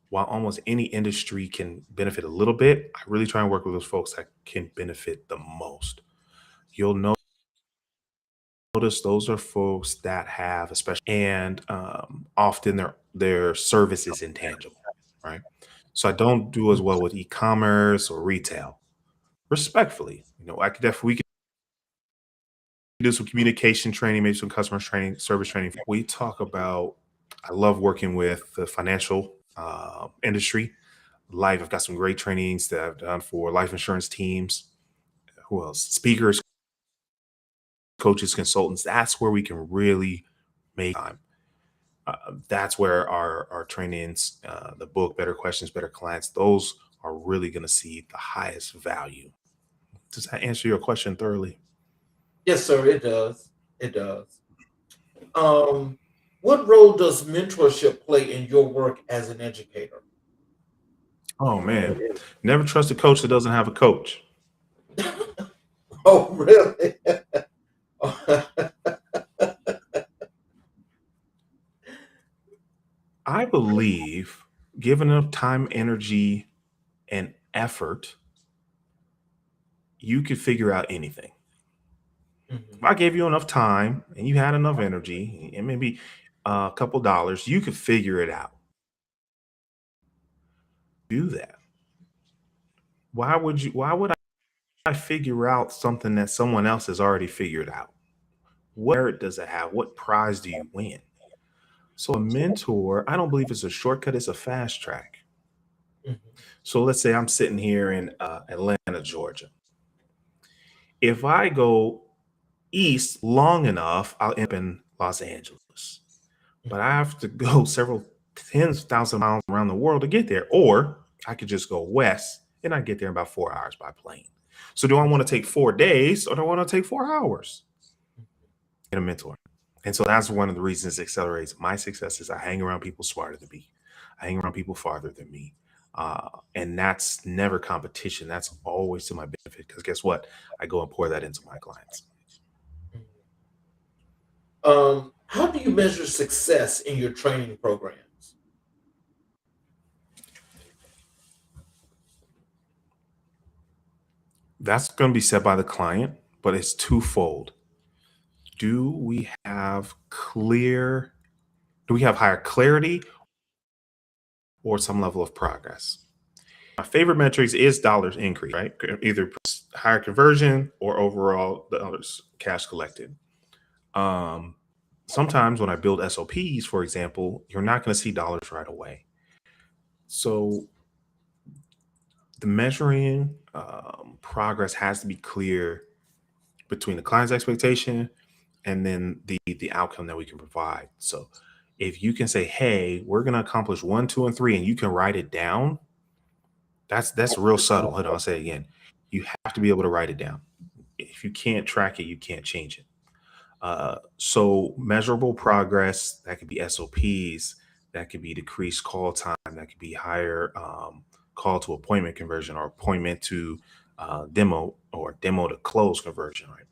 While almost any industry can benefit a little bit, I really try and work with those folks that can benefit the most. You'll notice those are folks that have especially, and often their service is intangible, right? So I don't do as well with e-commerce or retail. Respectfully, I could definitely do some communication training, maybe some customer training, service training. We talk about. I love working with the financial industry. Life, I've got some great trainings that I've done for life insurance teams. Who else? Speakers, coaches, consultants. That's where we can really make time. That's where our trainings, the book, Better Questions, Better Clients, those are really going to see the highest value. Does that answer your question thoroughly? Yes, sir, it does. It does. Um, what role does mentorship play in your work as an educator? Oh man, never trust a coach that doesn't have a coach. Oh, really? I believe given enough time, energy, and effort, you could figure out anything. If Mhm. I gave you enough time and you had enough energy and maybe a couple dollars, you could figure it out. Do that. Why would I figure out something that someone else has already figured out? What merit does it have? What prize do you win? So a mentor, I don't believe it's a shortcut, it's a fast track. Mhm. So let's say I'm sitting here in Atlanta, Georgia. If I go east long enough, I'll end up in Los Angeles. But I have to go several tens of thousands of miles around the world to get there. Or I could just go west and I get there in about 4 hours by plane. So do I want to take 4 days or do I want to take 4 hours? In a mentor. And so that's one of the reasons it accelerates my success is I hang around people smarter than me. I hang around people farther than me. And that's never competition. That's always to my benefit. Because guess what? I go and pour that into my clients. How do you measure success in your training programs? That's going to be set by the client, but it's twofold. Do we have higher clarity or some level of progress? My favorite metrics is dollars increase, right? Either higher conversion or overall dollars cash collected. Sometimes when I build SOPs, for example, you're not going to see dollars right away. So The measuring progress has to be clear between the client's expectation and then the outcome that we can provide. So if you can say, hey, we're going to accomplish 1, 2, and 3, and you can write it down, that's real subtle. Hold on, I'll say it again. You have to be able to write it down. If you can't track it, you can't change it. So measurable progress, that could be SOPs, that could be decreased call time, that could be higher call to appointment conversion, or appointment to demo, or demo to close conversion, right?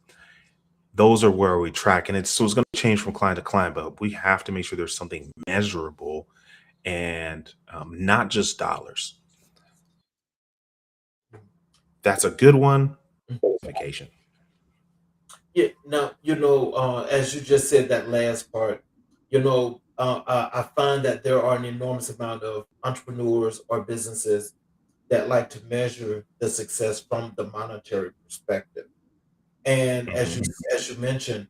Those are where we track, and it's going to change from client to client, but we have to make sure there's something measurable and not just dollars. That's a good one. Vacation. Yeah. Now, as you just said that last part, I find that there are an enormous amount of entrepreneurs or businesses that like to measure the success from the monetary perspective. And as you Mhm. as you mentioned,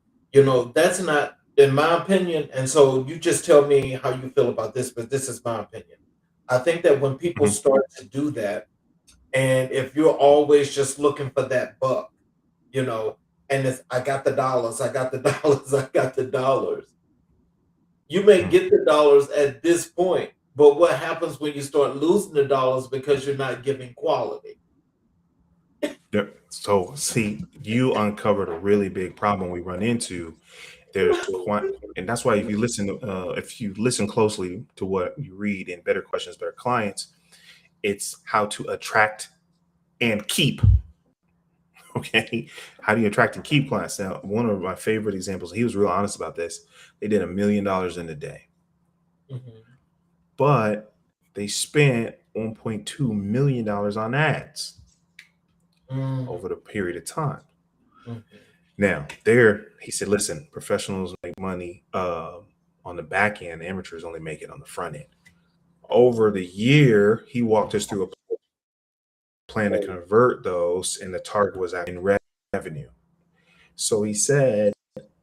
that's not, in my opinion. And so you just tell me how you feel about this, but this is my opinion. I think that when people Mhm. start to do that, and if you're always just looking for that buck, you know, and it's I got the dollars, I got the dollars, I got the dollars. You may Mhm. get the dollars at this point, but what happens when you start losing the dollars because you're not giving quality? Yep. So, see, you uncovered a really big problem we run into. There's quite, and that's why if you listen closely to what you read in Better Questions, Better Clients, it's how to attract and keep. Okay, how do you attract and keep clients? Now, one of my favorite examples, he was real honest about this. They did $1 million in a day, Mhm. but they spent $1.2 million on ads Mm, over the period of time. mhm. Now, there, he said, listen, professionals make money on the back end, amateurs only make it on the front end. Over the year, he walked us through a plan to convert those, and the target was in revenue. So he said,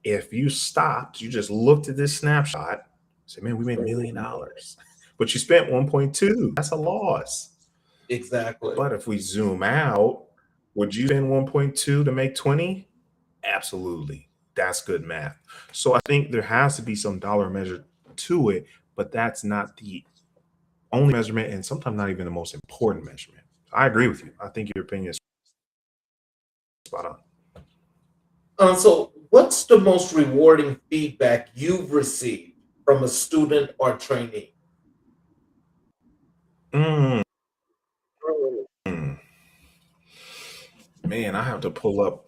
if you stopped, you just looked at this snapshot, said, man, we made $1 million, but you spent 1.2. That's a loss. Exactly. But if we zoom out, would you spend 1.2 to make 20? Absolutely. That's good math. So I think there has to be some dollar measure to it, but that's not the only measurement, and sometimes not even the most important measurement. I agree with you. I think your opinion is spot on. So, what's the most rewarding feedback you've received from a student or trainee? Mm, man, I have to pull up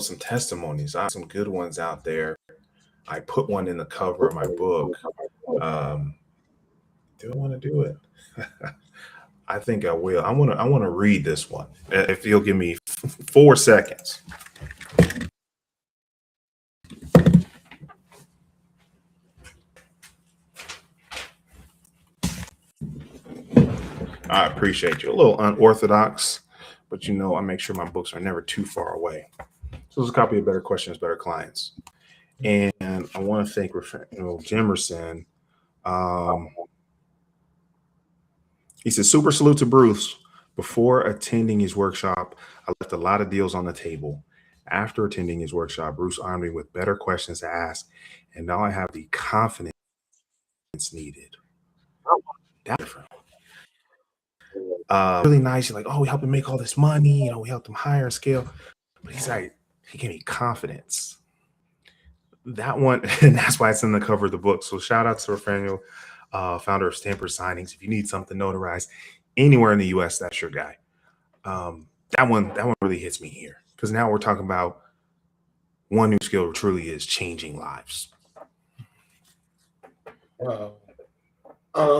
some testimonies. I have some good ones out there. I put one in the cover of my book. Um, do I want to do it? I think I will. I want to read this one. If you'll give me 4 seconds. I appreciate you. A little unorthodox, but I make sure my books are never too far away. So it's a copy of Better Questions, Better Clients. And I want to thank Jimerson. Um, he says, super salute to Bruce. Before attending his workshop, I left a lot of deals on the table. After attending his workshop, Bruce armed me with better questions to ask, and now I have the confidence needed. That's different. Really nice. You're like, oh, we helped him make all this money. We helped him hire and scale. But he's like, he gave me confidence. That one, and that's why it's in the cover of the book. So shout out to Rafael, founder of Stamper Signings. If you need something notarized anywhere in the U.S., that's your guy. That one really hits me here, because now we're talking about one new skill truly is changing lives. Wow.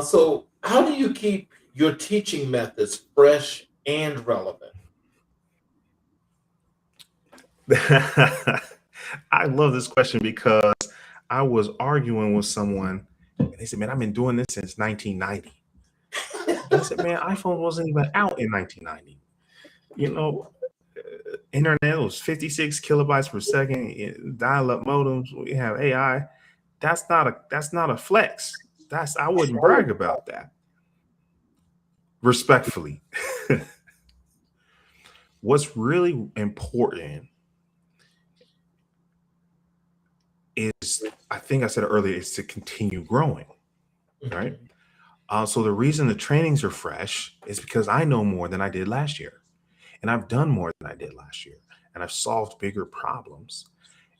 So, how do you keep your teaching methods fresh and relevant? I love this question because I was arguing with someone, and they said, man, I've been doing this since 1990. I said, man, iPhone wasn't even out in 1990. You know, internet was 56 kilobytes per second, dial-up modems. We have AI. That's not a flex. I wouldn't brag about that. respectfully, what's really important is, I think I said it earlier, is to continue growing, right? Mhm. So the reason the trainings are fresh is because I know more than I did last year, and I've done more than I did last year, and I've solved bigger problems.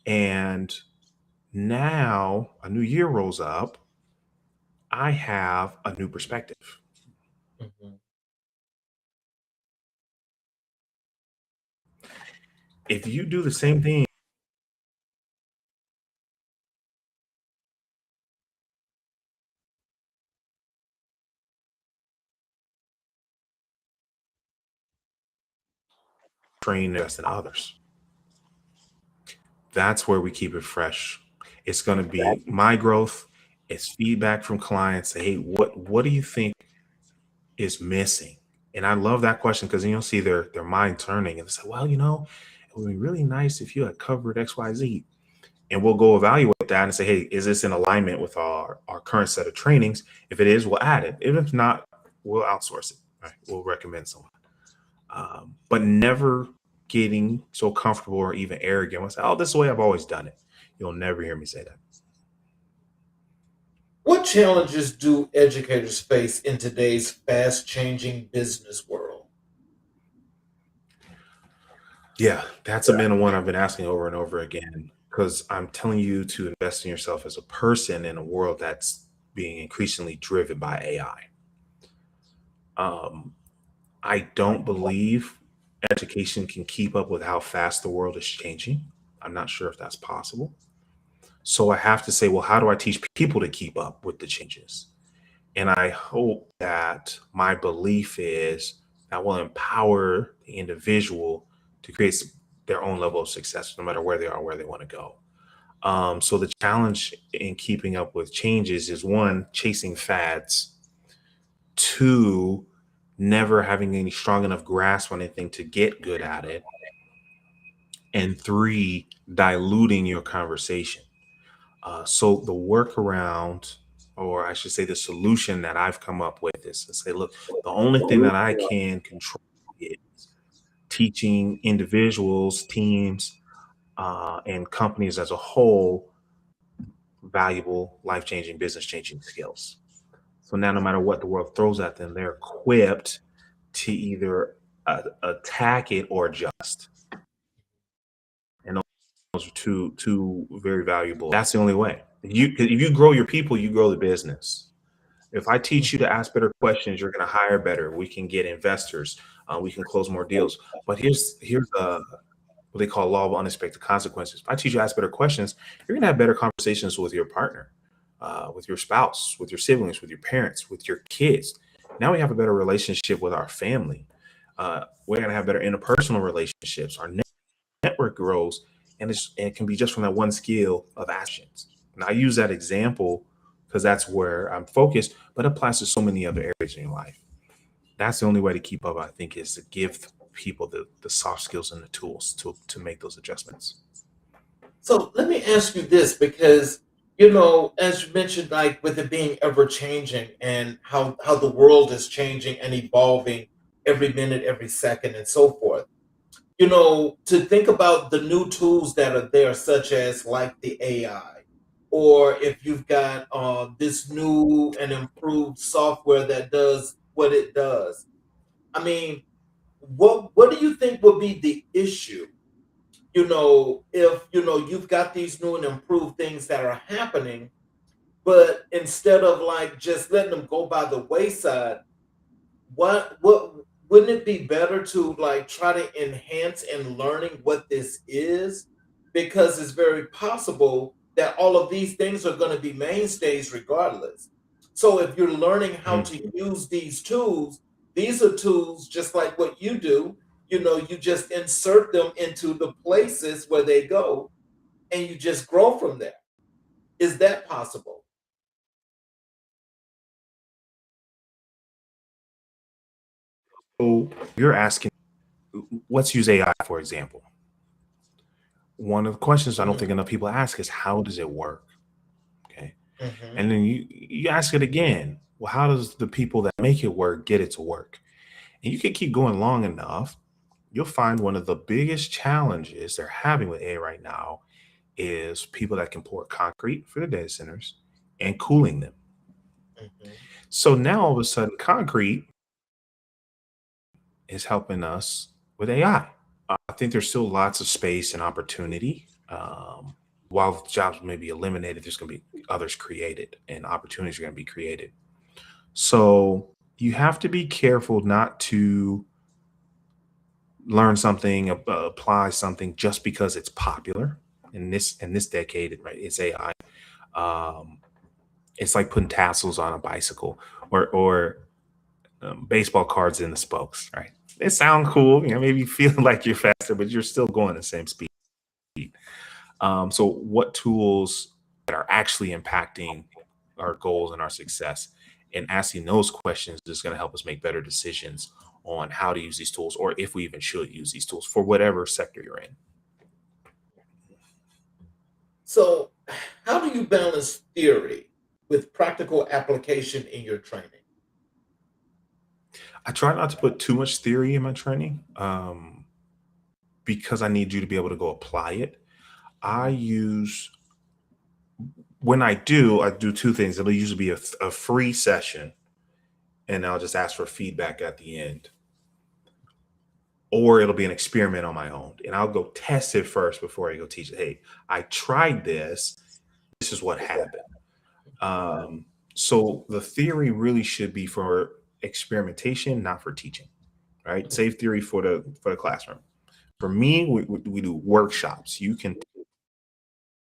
And now a new year rolls up, I have a new perspective. Mhm. If you do the same thing, train us and others, that's where we keep it fresh. It's going to be my growth. It's feedback from clients. Say, hey, what do you think is missing? And I love that question because you'll see their mind turning and they say, well, it would be really nice if you had covered XYZ. And we'll go evaluate that and say, hey, is this in alignment with our current set of trainings? If it is, we'll add it. If not, we'll outsource it. Right? We'll recommend someone. But never getting so comfortable or even arrogant. We'll say, oh, this is the way I've always done it. You'll never hear me say that. What challenges do educators face in today's fast changing business world? Yeah, that's been one I've been asking over and over again because I'm telling you to invest in yourself as a person in a world that's being increasingly driven by AI. Um, I don't believe education can keep up with how fast the world is changing. I'm not sure if that's possible. So I have to say, well, how do I teach people to keep up with the changes? And I hope that my belief is that will empower the individual to create their own level of success, no matter where they are, where they want to go. So the challenge in keeping up with changes is one, chasing fads, two, never having any strong enough grasp on anything to get good at it, and three, diluting your conversation. So the workaround, or I should say the solution that I've come up with is to say, look, the only thing that I can control is teaching individuals, teams, and companies as a whole valuable, life-changing, business-changing skills. So now, no matter what the world throws at them, they're equipped to either attack it or adjust. And those are two very valuable. That's the only way. If you grow your people, you grow the business. If I teach you to ask better questions, you're going to hire better. We can get investors. We can close more deals. But here's what they call law of unexpected consequences. If I teach you to ask better questions, you're going to have better conversations with your partner, with your spouse, with your siblings, with your parents, with your kids. Now we have a better relationship with our family. We're going to have better interpersonal relationships. Our network grows, and it can be just from that one skill of actions. And I use that example because that's where I'm focused, but it applies to so many other areas in your life. That's the only way to keep up, I think, is to give people the soft skills and the tools to make those adjustments. So let me ask you this because, as you mentioned, like with it being ever changing and how the world is changing and evolving every minute, every second, and so forth. To think about the new tools that are there, such as like the AI, or if you've got this new and improved software that does what it does. I mean, what do you think would be the issue? If you've got these new and improved things that are happening, but instead of like just letting them go by the wayside, what wouldn't it be better to like try to enhance and learning what this is? Because it's very possible that all of these things are going to be mainstays regardless. So if you're learning how Mhm. to use these tools, these are tools just like what you do. You just insert them into the places where they go and you just grow from there. Is that possible? So you're asking, let's use AI for example. One of the questions I don't Mhm. think enough people ask is how does it work? Okay. Mhm. And then you ask it again. well, how does the people that make it work get it to work? And you can keep going long enough, you'll find one of the biggest challenges they're having with AI right now is people that can pour concrete for the data centers and cooling them. Mhm. So now all of a sudden, concrete is helping us with AI. I think there's still lots of space and opportunity. While jobs may be eliminated, there's going to be others created and opportunities are going to be created. So you have to be careful not to learn something, apply something just because it's popular in this decade, right? It's AI. Um, it's like putting tassels on a bicycle or baseball cards in the spokes, right? They sound cool, maybe you feel like you're faster, but you're still going the same speed. So what tools that are actually impacting our goals and our success, and asking those questions is going to help us make better decisions on how to use these tools, or if we even should use these tools for whatever sector you're in. So, how do you balance theory with practical application in your training? I try not to put too much theory in my training, because I need you to be able to go apply it. I Mhm. use When I do two things. It'll usually be a free session, and I'll just ask for feedback at the end, or it'll be an experiment on my own, and I'll go test it first before I go teach it. Hey, I tried this. This is what happened. So the theory really should be for experimentation, not for teaching. Right? Save theory for the classroom. For me, we do workshops. You can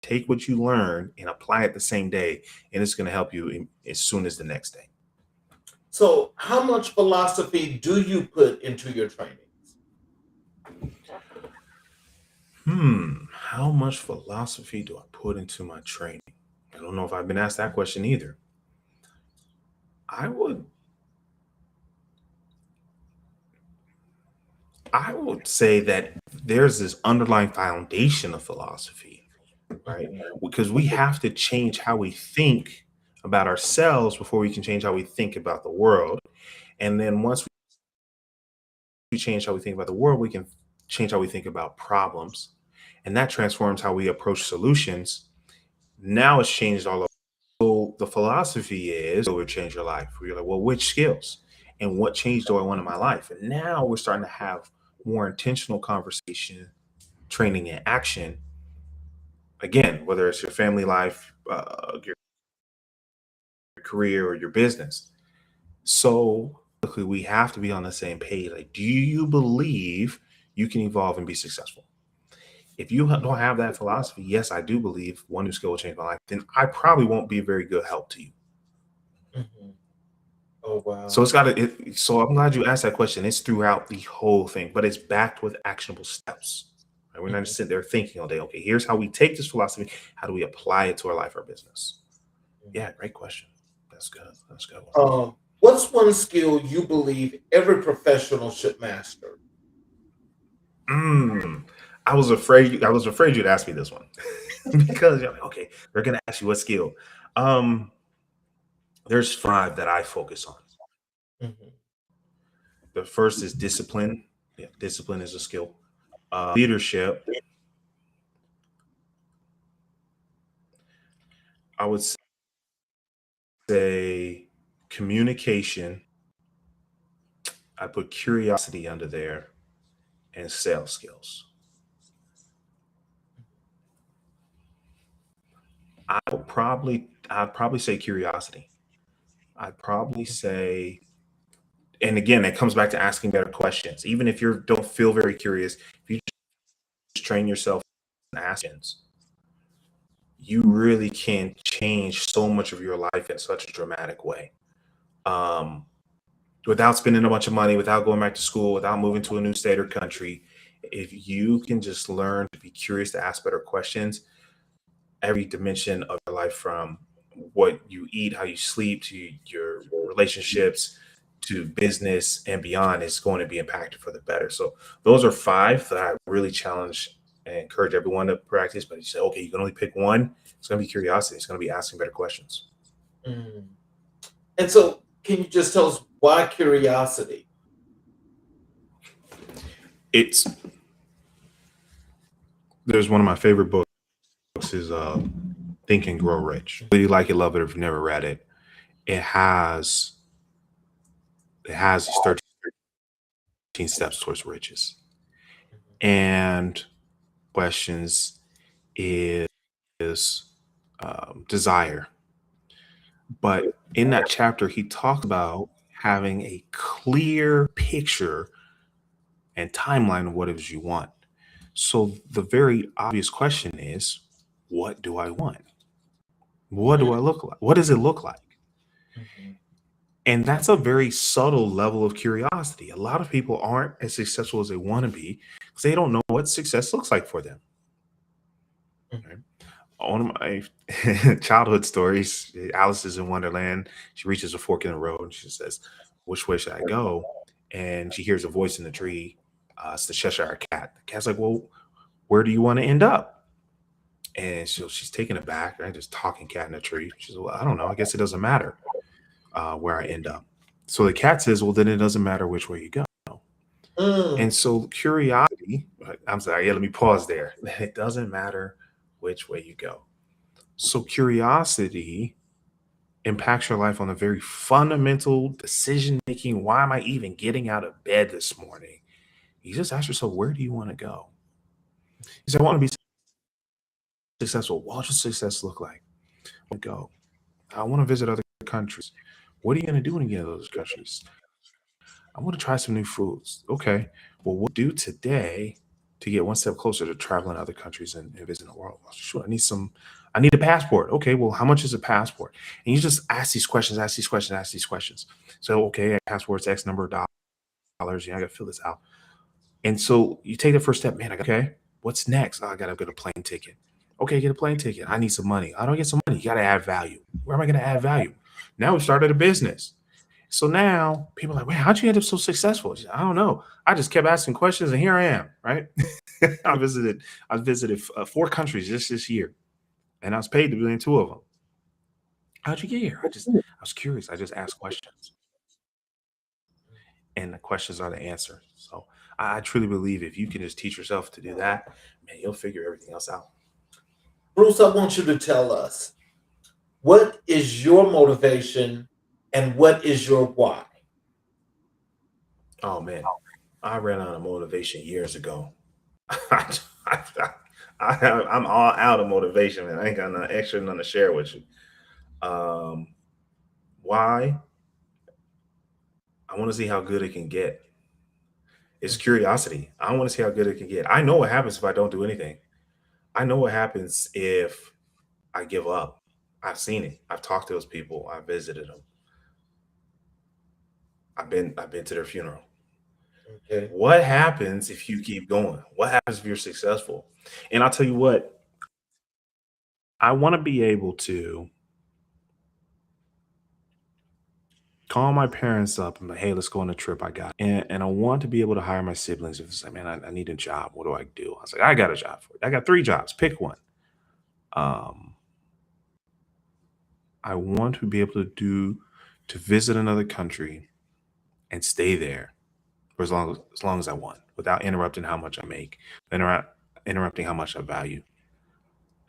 take what you learn and apply it the same day, and it's going to help you as soon as the next day. So, how much philosophy do you put into your trainings? How much philosophy do I put into my training? I don't know if I've been asked that question either. I would I would say that there's this underlying foundation of philosophy, right? Mhm. Because we have to change how we think about ourselves before we can change how we think about the world. And then once we change how we think about the world, we can change how we think about problems. And that transforms how we approach solutions. Now it's changed all of. So the philosophy is it would change your life. Where you're like, well, which skills and what change do I want in my life? And now we're starting to have more intentional conversation, training, and action. Again, whether it's your family life, your career, or your business. So we have to be on the same page. Like, do you believe you can evolve and be successful? If you don't have that philosophy, yes, I do believe one new skill will change my life, then I probably won't be a very good help to you. Mhm. Oh, So wow. it's got to. So I'm glad you asked that question. It's throughout the whole thing, but it's backed with actionable steps. Right? We're not Mhm. just sitting there thinking all day. Okay, here's how we take this philosophy. How do we apply it to our life, our business? Yeah, great question. That's good. That's a good one. What's one skill you believe every professional should master? Mm, I was afraid. I was afraid you'd ask me this one because you're like, okay, they're gonna ask you what skill. Um, there's five that I focus on. Mhm. The first is discipline. Yeah, discipline is a skill. Leadership. I would say communication. I put curiosity under there and sales skills. I'd probably say curiosity. I'd probably say, and again, it comes back to asking better questions. Even if you don't feel very curious, if you just train yourself and ask questions, you really can change so much of your life in such a dramatic way. Um, Without spending a bunch of money, without going back to school, without moving to a new state or country, if you can just learn to be curious, to ask better questions, every dimension of your life, from what you eat, how you sleep, to your relationships, to business and beyond, is going to be impacted for the better. So those are five that I really challenge and encourage everyone to practice. But you say, okay, you can only pick one. It's going to be curiosity. It's going to be asking better questions. Mm. And so, can you just tell us why curiosity? It's there's one of my favorite books is Think and Grow Rich. Whether you like it, love it, or if you've never read it, it has these 13 steps towards riches. And questions is desire. But in that chapter, he talks about having a clear picture and timeline of what it is you want. So the very obvious question is, what do I want? What do I look like? What does it look like? Mhm. And that's a very subtle level of curiosity. A lot of people aren't as successful as they want to be because they don't know what success looks like for them. Right? One of my childhood stories, Alice is in Wonderland. She reaches a fork in the road and she says, which way should I go? And she hears a voice in the tree. It's the Cheshire Cat. The cat's like, well, where do you want to end up? And she's taken aback, right? Just talking cat in the tree. She says, well, I don't know. I guess it doesn't matter where I end up. So the cat says, well, then it doesn't matter which way you go. And so curiosity, I'm sorry, yeah, let me pause there. It doesn't matter which way you go. So curiosity impacts your life on a very fundamental decision making. Why am I even getting out of bed this morning? You just ask yourself, where do you want to go? You say, I want to be successful. What does success look like? I want to go. I want to visit other countries. What are you going to do when you get to those countries? I want to try some new foods. Okay. Well, what do you do today to get one step closer to traveling to other countries and visiting the world? Well, sure. I need a passport. Okay. Well, how much is a passport? And you just ask these questions, ask these questions, ask these questions. So, okay, a passport's X number of dollars. Yeah, I got to fill this out. And so you take the first step, man. Okay, what's next? Oh, I got to get a plane ticket. Okay, get a plane ticket. I need some money. How do I get some money? You got to add value. Where am I going to add value? Now we started a business. So now people are like, wait, how'd you end up so successful? I don't know. I just kept asking questions and here I am, right? I visited 4 countries just this year and I was paid to be in 2 of them. How'd you get here? I was curious. I just asked questions and the questions are the answer. So I truly believe if you can just teach yourself to do that, man, you'll figure everything else out. Bruce, I want you to tell us, what is your motivation and what is your why? Oh man, I ran out of motivation years ago. I, am all out of motivation, man. I ain't got nothing extra, nothing to share with you. Why? I want to see how good it can get. It's curiosity. I want to see how good it can get. I know what happens if I don't do anything. I know what happens if I give up. I've seen it. I've talked to those people. I've visited them. I've been to their funeral. Okay. What happens if you keep going? What happens if you're successful? And I'll tell you what, I want to be able to call my parents up and be like, hey, let's go on a trip. I got it. And I want to be able to hire my siblings. If it's like, man, I need a job. What do I do? I was like, I got a job for you. I got 3 jobs. Pick one. I want to be able to visit another country and stay there for as long as I want without interrupting how much I make, interrupting how much I value.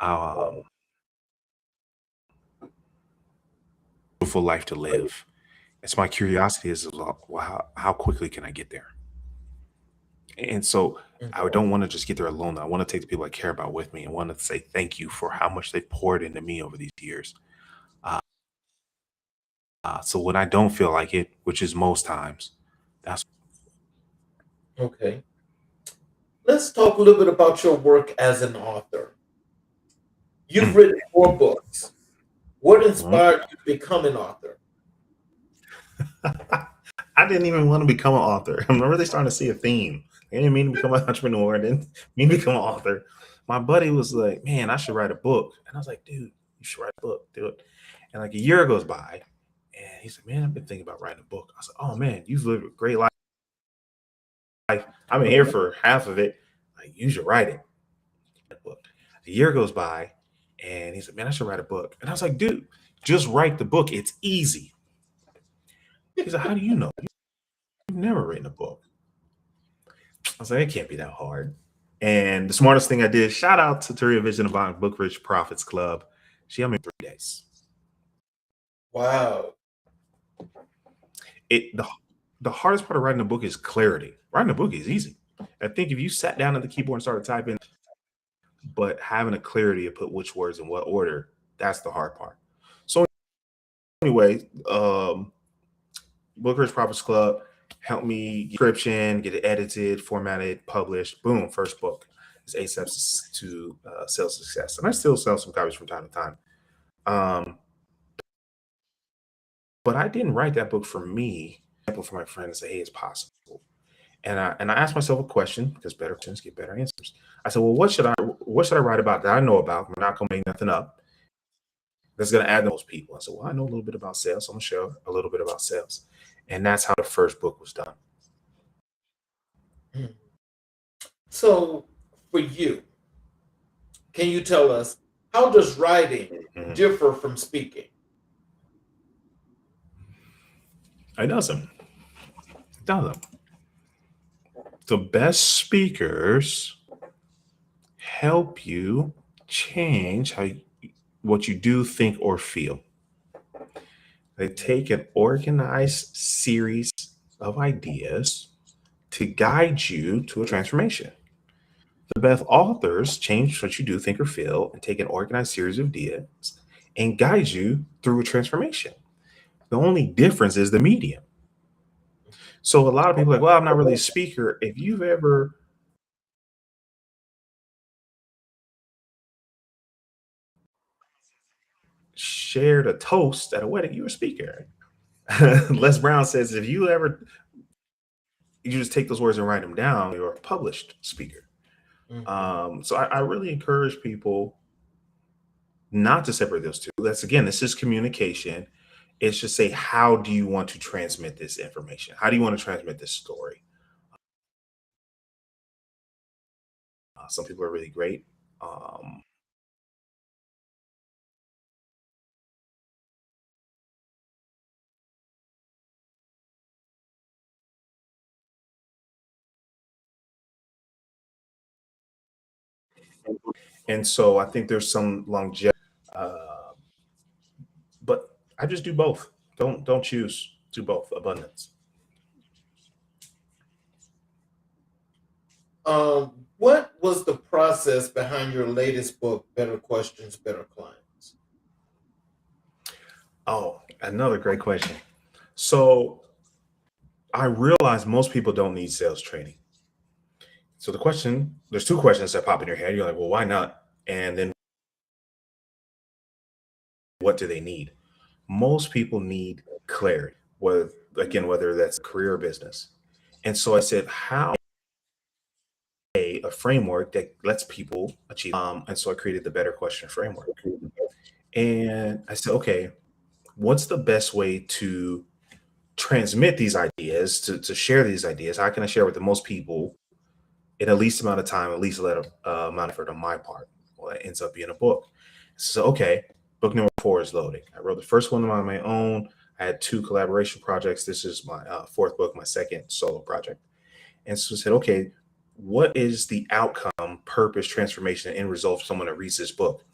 Um, Beautiful life to live. It's my curiosity is well, how quickly can I get there? And so I don't want to just get there alone. I want to take the people I care about with me and want to say thank you for how much they've poured into me over these years. So when I don't feel like it, which is most times, that's Okay. Let's talk a little bit about your work as an author. You've Mm. written 4 books. What Mhm. inspired you to become an author? I didn't even want to become an author. I'm really starting to see a theme. I didn't mean to become an entrepreneur. I didn't mean to become an author. My buddy was like, man, I should write a book. And I was like, dude, you should write a book. Do it. And like a year goes by, and he's like, man, I've been thinking about writing a book. I was like, oh man, you've lived a great life. I've been here for half of it. Like, you should write it. Book. A year goes by, and he's like, man, I should write a book. And I was like, dude, just write the book. It's easy. He's like, how do you know? You've never written a book. I was like, it can't be that hard. And the smartest thing I did, shout out to Turia Vision about Book Rich Profits Club. She helped me in 3 days. Wow. The hardest part of writing a book is clarity. Writing a book is easy. I think if you sat down at the keyboard and started typing, but having a clarity to put which words in what order, that's the hard part. So anyway, Book Rich Profits Club helped me get description, get it edited, formatted, published. Boom, first book. It's 8 steps to sales success. And I still sell some copies from time to time. But I didn't write that book for me, for my friends to say, hey, it's possible. And I asked myself a question, because better questions get better answers. I said, well, what should I write about that I know about? I'm not gonna make nothing up that's gonna add to those people. I said, well, I know a little bit about sales, so I'm gonna share a little bit about sales. And that's how the first book was done. So for you, can you tell us, how does writing differ from speaking? It doesn't. It doesn't. The best speakers help you change what you do, think, or feel. They take an organized series of ideas to guide you to a transformation. The best authors change what you do, think, or feel, and take an organized series of ideas and guide you through a transformation. The only difference is the medium. So a lot of people are like, well, I'm not really a speaker. If you've ever shared a toast at a wedding, you're a speaker. Les Brown says, if you just take those words and write them down, you're a published speaker. So I really encourage people not to separate those two. This is communication. It's just say, how do you want to transmit this information? How do you want to transmit this story? Some people are really great. And so I think there's some longevity, but I just do both. Don't choose. Do both. Abundance. What was the process behind your latest book, Better Questions, Better Clients? Oh, another great question. So I realize most people don't need sales training. So there's two questions that pop in your head. You're like, well, why not? And then what do they need? Most people need clarity, whether that's career or business. And so I said, how a framework that lets people achieve. And so I created the Better Question framework. And I said, okay, what's the best way to transmit these ideas, to share these ideas? How can I share with the most people in the least amount of time, at least amount of effort on my part? Well, it ends up being a book. So, okay, book number 4 is loading. I wrote the first one on my own. I had 2 collaboration projects. This is my 4th book, my second solo project. And so I said, okay, what is the outcome, purpose, transformation, and end result of someone that reads this book?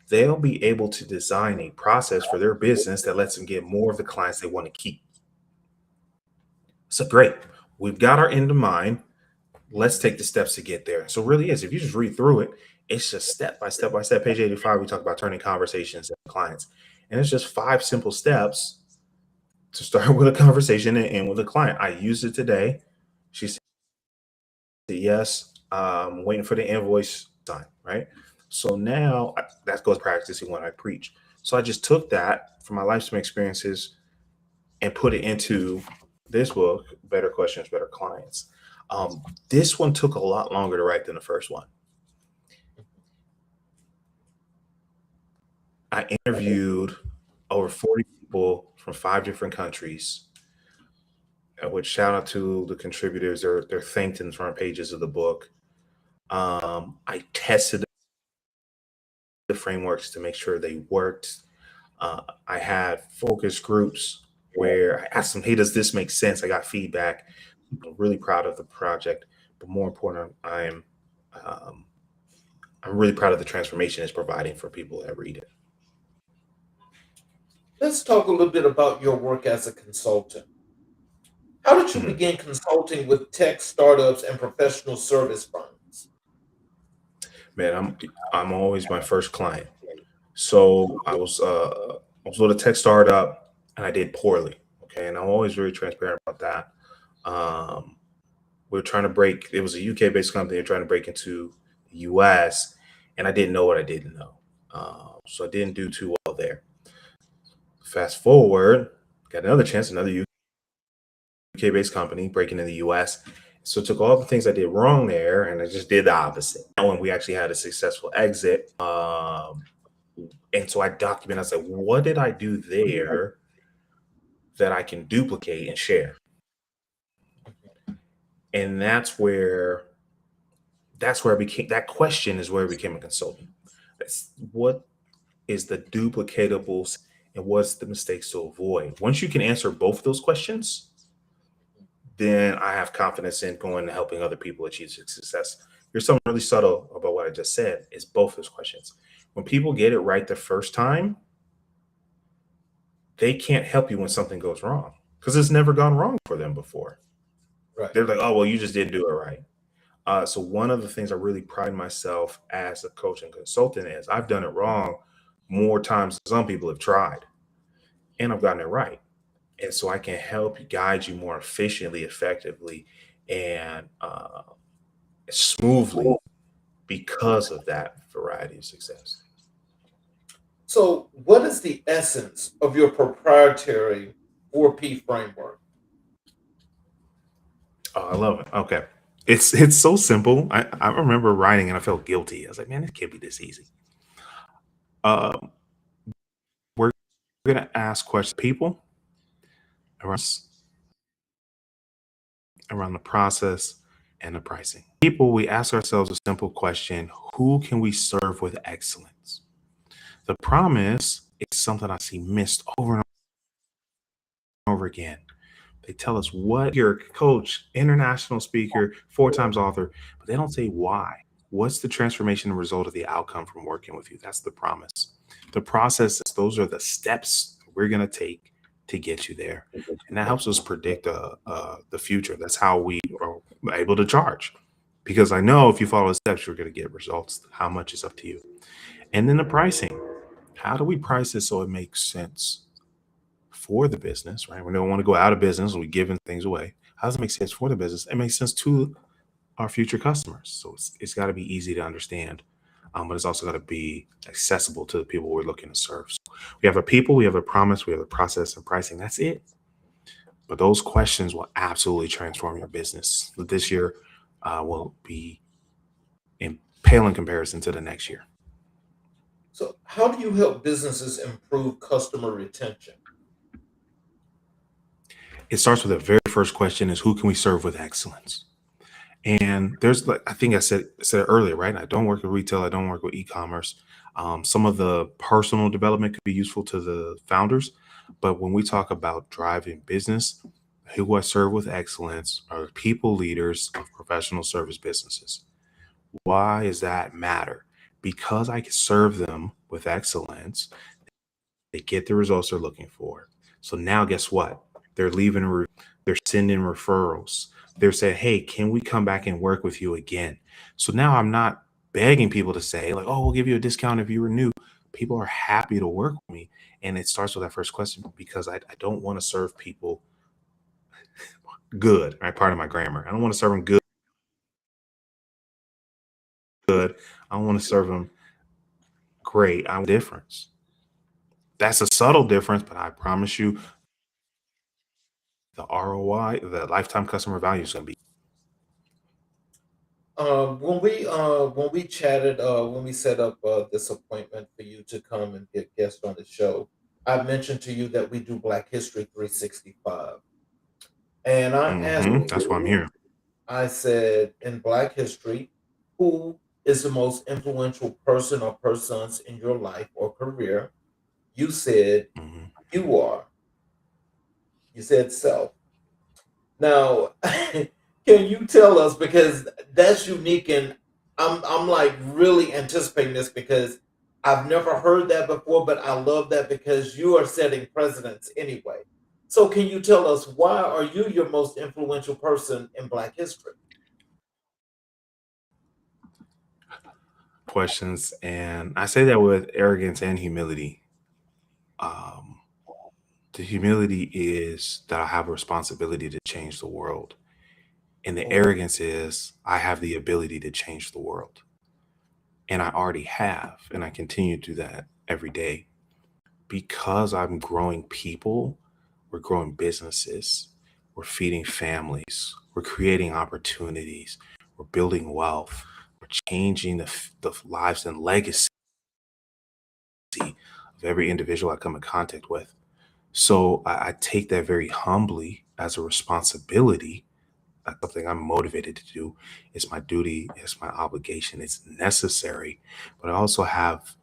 They'll be able to design a process for their business that lets them get more of the clients they want to keep. So great. We've got our end in mind. Let's take the steps to get there. So it really is. If you just read through it, it's just step by step by step. Page 85, we talk about turning conversations into clients. And it's just 5 simple steps to start with a conversation and end with a client. I used it today. She said, yes, I'm waiting for the invoice sign, right? So now that goes practicing what I preach. So I just took that from my lifetime experiences and put it into this book, Better Questions, Better Clients. This one took a lot longer to write than the first one. I interviewed over 40 people from 5 different countries, which shout out to the contributors. They're thanked in the front pages of the book. I tested the frameworks to make sure they worked. I had focus groups where I asked them, hey, does this make sense? I got feedback. I'm really proud of the project, but more important, um, I'm really proud of the transformation it's providing for people that read it. Let's talk a little bit about your work as a consultant. How did you Mhm. begin consulting with tech startups and professional service firms? Man, I'm always my first client. So I was with a tech startup and I did poorly. Okay, and I'm always very transparent about that. Um, we are trying to break. It was a UK based company. They're trying to break into the US, and I didn't know what I didn't know. So I didn't do too well there. Fast forward, got another chance, another UK based company breaking in the US. So I took all the things I did wrong there and I just did the opposite. And when we actually had a successful exit, and so I documented, I said, what did I do there that I can duplicate and share? And that's where I became, that question is where I became a consultant. What is the duplicatables and what's the mistakes to avoid? Once you can answer both of those questions, then I have confidence in going and helping other people achieve success. Here's something really subtle about what I just said is both those questions. When people get it right the first time, they can't help you when something goes wrong because it's never gone wrong for them before. Right. They're like, oh, well, you just didn't do it right. So one of the things I really pride myself as a coach and consultant is I've done it wrong more times than some people have tried, and I've gotten it right. And so I can help guide you more efficiently, effectively, and smoothly because of that variety of success. So, what is the essence of your proprietary 4P framework? Oh, I love it. Okay. It's so simple. I remember writing and I felt guilty. I was like, man, it can't be this easy. Um, we're gonna ask questions people around around the process and the pricing. People, we ask ourselves a simple question: who can we serve with excellence? The promise is something I see missed over and over again. They tell us what your coach, international speaker, 4 times author, but they don't say why. What's the transformation and result of the outcome from working with you? That's the promise. The process is those are the steps we're going to take to get you there. And that helps us predict the future. That's how we are able to charge. Because I know if you follow the steps, you're going to get results. How much is up to you. And then the pricing. How do we price it so it makes sense for the business, right? We don't want to go out of business. We're giving things away. How does it make sense for the business? It makes sense to our future customers. So it's got to be easy to understand, but it's also got to be accessible to the people we're looking to serve. So we have a people, we have a promise, we have a process and pricing. That's it. But those questions will absolutely transform your business. This year will be in pale in comparison to the next year. So, how do you help businesses improve customer retention? It starts with the very first question is who can we serve with excellence? And there's like I think I said it earlier, right? I don't work with retail, I don't work with e-commerce. Some of the personal development could be useful to the founders, but when we talk about driving business, who I serve with excellence are people leaders of professional service businesses. Why does that matter? Because I can serve them with excellence, they get the results they're looking for. So now, guess what? They're leaving, they're sending referrals. They're saying, hey, can we come back and work with you again? So now I'm not begging people to say, like, oh, we'll give you a discount if you renew. People are happy to work with me. And it starts with that first question because I don't want to serve people good, right? Part of my grammar. I don't want to serve them good. I don't want to serve them great. I'm difference. That's a subtle difference, but I promise you the ROI, the lifetime customer value is going to be. When we chatted, when we set up this appointment for you to come and be a guest on the show, I mentioned to you that we do Black History 365, and I asked That's what I'm you, hearing. I said, in Black history, who is the most influential person or persons in your life or career? You said Mhm. you are. You said self. Now, can you tell us, because that's unique, and I'm like really anticipating this because I've never heard that before, but I love that because you are setting precedents anyway. So can you tell us, why are you your most influential person in Black history? Questions, and I say that with arrogance and humility. Um, the humility is that I have a responsibility to change the world, and the Mm, arrogance is I have the ability to change the world, and I already have, and I continue to do that every day because I'm growing people. We're growing businesses. We're feeding families. We're creating opportunities. We're building wealth. We're changing the lives and legacy of every individual I come in contact with. So I take that very humbly as a responsibility, something I'm motivated to do. It's my duty, it's my obligation, it's necessary. But I also have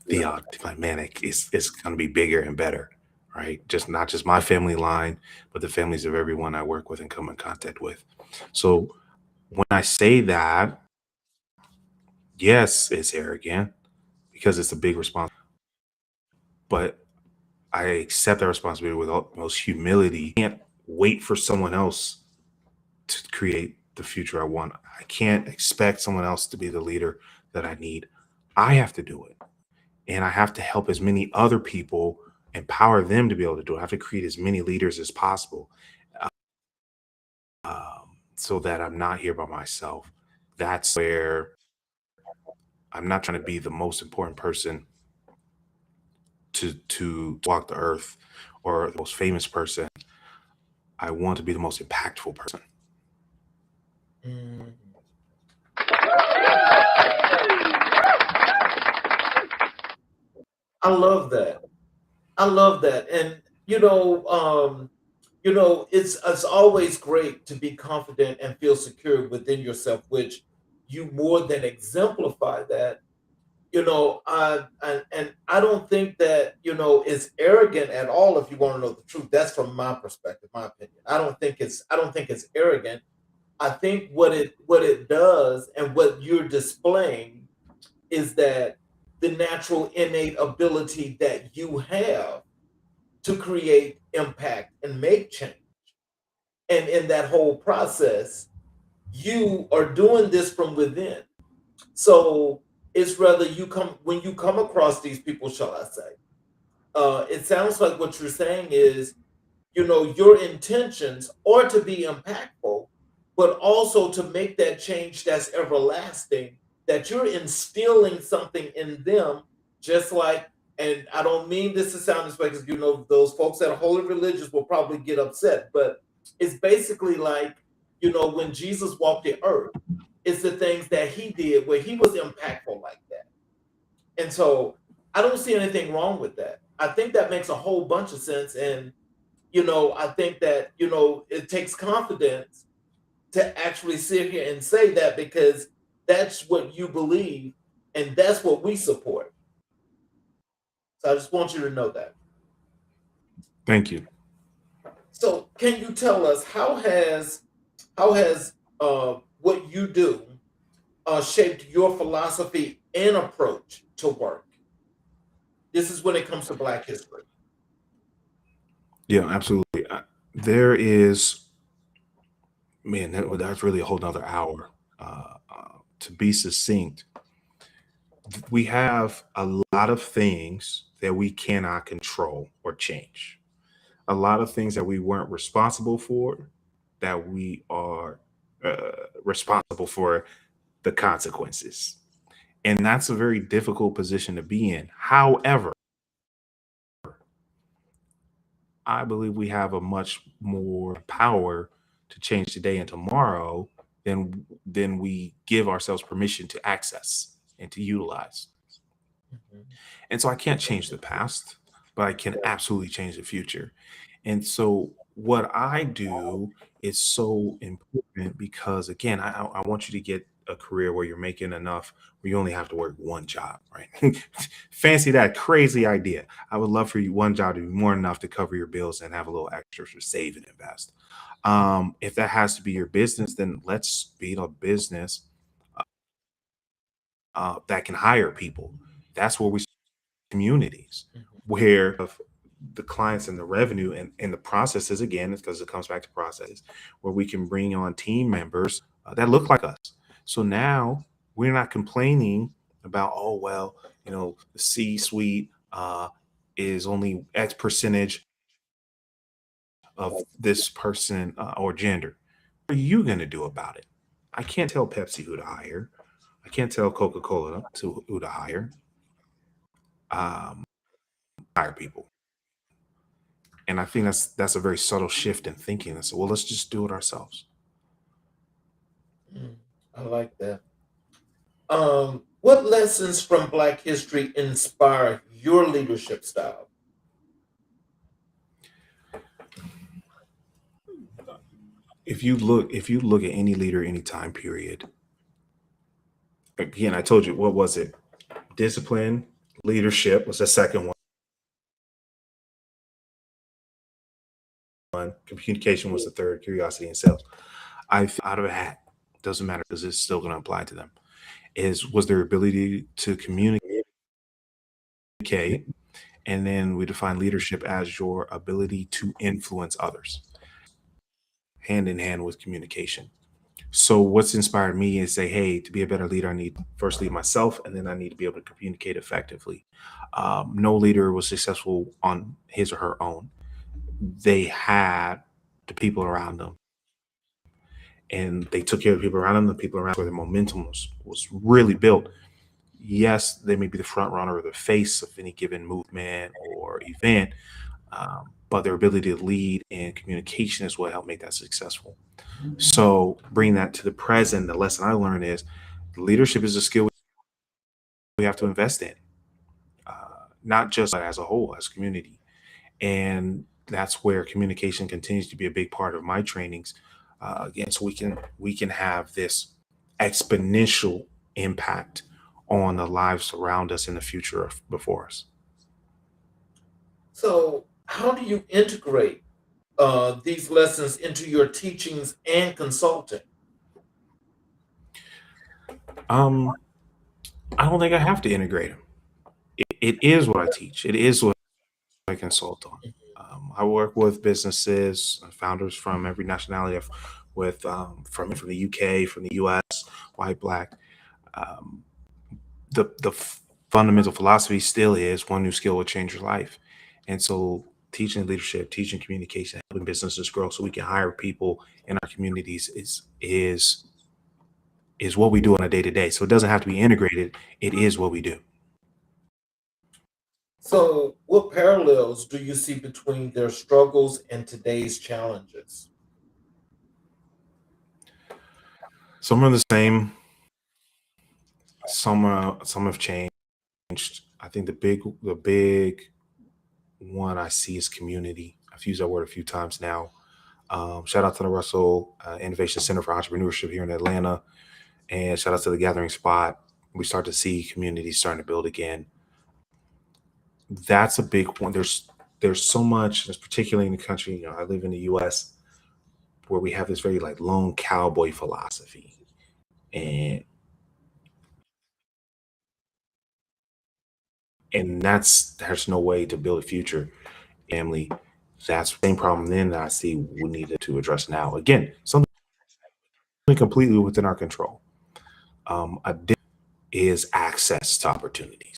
the yeah. like, man, it's going to be bigger and better, right? Just not just my family line, but the families of everyone I work with and come in contact with. So when I say that, yes, it's arrogant because it's a big response, but I accept that responsibility with utmost humility. I can't wait for someone else to create the future I want. I can't expect someone else to be the leader that I need. I have to do it. And I have to help as many other people, empower them to be able to do it. I have to create as many leaders as possible, so that I'm not here by myself. That's where I'm not trying to be the most important person to walk the earth or the most famous person. I want to be the most impactful person. Mm. I love that. I love that. And it's always great to be confident and feel secure within yourself, which you more than exemplify that. And I don't think that is arrogant at all. If you want to know the truth, that's from my perspective, my opinion. I don't think it's arrogant. I think what it does and what you're displaying is that the natural innate ability that you have to create impact and make change. And in that whole process, you are doing this from within. So it's rather you come when you come across these people, shall I say, it sounds like what you're saying is, your intentions are to be impactful, but also to make that change that's everlasting, that you're instilling something in them, just like, and I don't mean this to sound this way because, those folks that are holy religious will probably get upset, but it's basically like, when Jesus walked the earth, it's the things that he did where he was impactful like that. And so I don't see anything wrong with that. I think that makes a whole bunch of sense. And I think that, it takes confidence to actually sit here and say that because that's what you believe and that's what we support. So I just want you to know that. Thank you. So can you tell us, how has what you do shaped your philosophy and approach to work? This is when it comes to Black history. Yeah, absolutely. There is, man, that's really a whole nother hour. To be succinct, we have a lot of things that we cannot control or change. A lot of things that we weren't responsible for, that we are responsible for the consequences. And that's a very difficult position to be in. However, I believe we have a much more power to change today and tomorrow than we give ourselves permission to access and to utilize. Mhm. And so I can't change the past, but I can absolutely change the future. And so what I do is so important because again, I want you to get a career where you're making enough where you only have to work one job, right? Fancy that crazy idea. I would love for you one job to be more than enough to cover your bills and have a little extra to save and invest. If that has to be your business, then let's be a business that can hire people. That's where we communities Mhm. where of the clients and the revenue and the processes again, because it comes back to processes where we can bring on team members that look like us. So now we're not complaining about, oh, well, the C suite is only X percentage of this person or gender. What are you going to do about it? I can't tell Pepsi who to hire. I can't tell Coca-Cola to who to hire. Um, hire people. And I think that's a very subtle shift in thinking. And so, well, let's just do it ourselves. Mm, I like that. What lessons from Black history inspire your leadership style? If you look at any leader, any time period, again, I told you, what was it? Discipline, leadership was the second one. Communication was the third. Curiosity and sales. Out of a hat, doesn't matter because it's still going to apply to them. Was their ability to communicate, and then we define leadership as your ability to influence others, hand in hand with communication. So what's inspired me is say, hey, to be a better leader, I need first lead myself, and then I need to be able to communicate effectively. No leader was successful on his or her own. They had the people around them, and they took care of the people around them. The people around where the momentum was really built. Yes, they may be the front runner or the face of any given movement or event, but their ability to lead and communication is what helped make that successful. So bring that to the present. The lesson I learned is leadership is a skill we have to invest in, not just as a whole, as a community. And that's where communication continues to be a big part of my trainings. Again, so we can have this exponential impact on the lives around us in the future before us. So, how do you integrate these lessons into your teachings and consulting? Um, I don't think I have to integrate them. It is what I teach. It is what I consult on. I work with businesses, founders from every nationality, with from the UK, from the US, white, black. Um, the fundamental philosophy still is one new skill will change your life, and so teaching leadership, teaching communication, helping businesses grow, so we can hire people in our communities is what we do on a day to day. So it doesn't have to be integrated. It is what we do. So, what parallels do you see between their struggles and today's challenges? Some are the same. Some have changed. I think the big one I see is community. I've used that word a few times now. Shout out to the Russell Innovation Center for Entrepreneurship here in Atlanta, and shout out to the Gathering Spot. We start to see communities starting to build again. That's a big one. There's so much, particularly in the country. I live in the U.S. where we have this very like lone cowboy philosophy, and there's no way to build a future family. That's the same problem then that I see we need to address now. Again, something completely within our control. A is access to opportunities.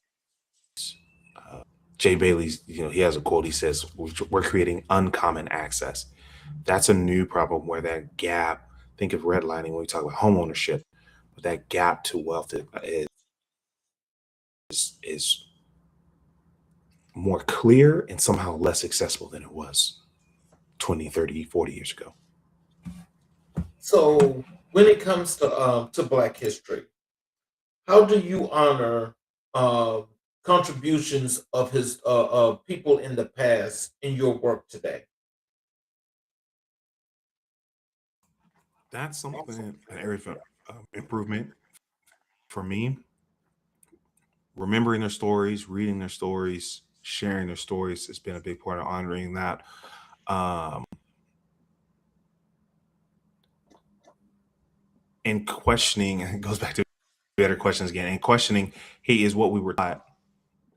Jay Bailey's, he has a quote. He says, "We're creating uncommon access." That's a new problem where that gap. Think of redlining when we talk about home ownership, but that gap to wealth is more clear and somehow less accessible than it was 20, 30, 40 years ago. So, when it comes to Black history, how do you honor uh, contributions of his people in the past in your work today? That's something, an area for improvement. for me, remembering their stories, reading their stories, sharing their stories has been a big part of honoring that. Um, and questioning, it goes back to better questions again, and questioning, hey, is what we were taught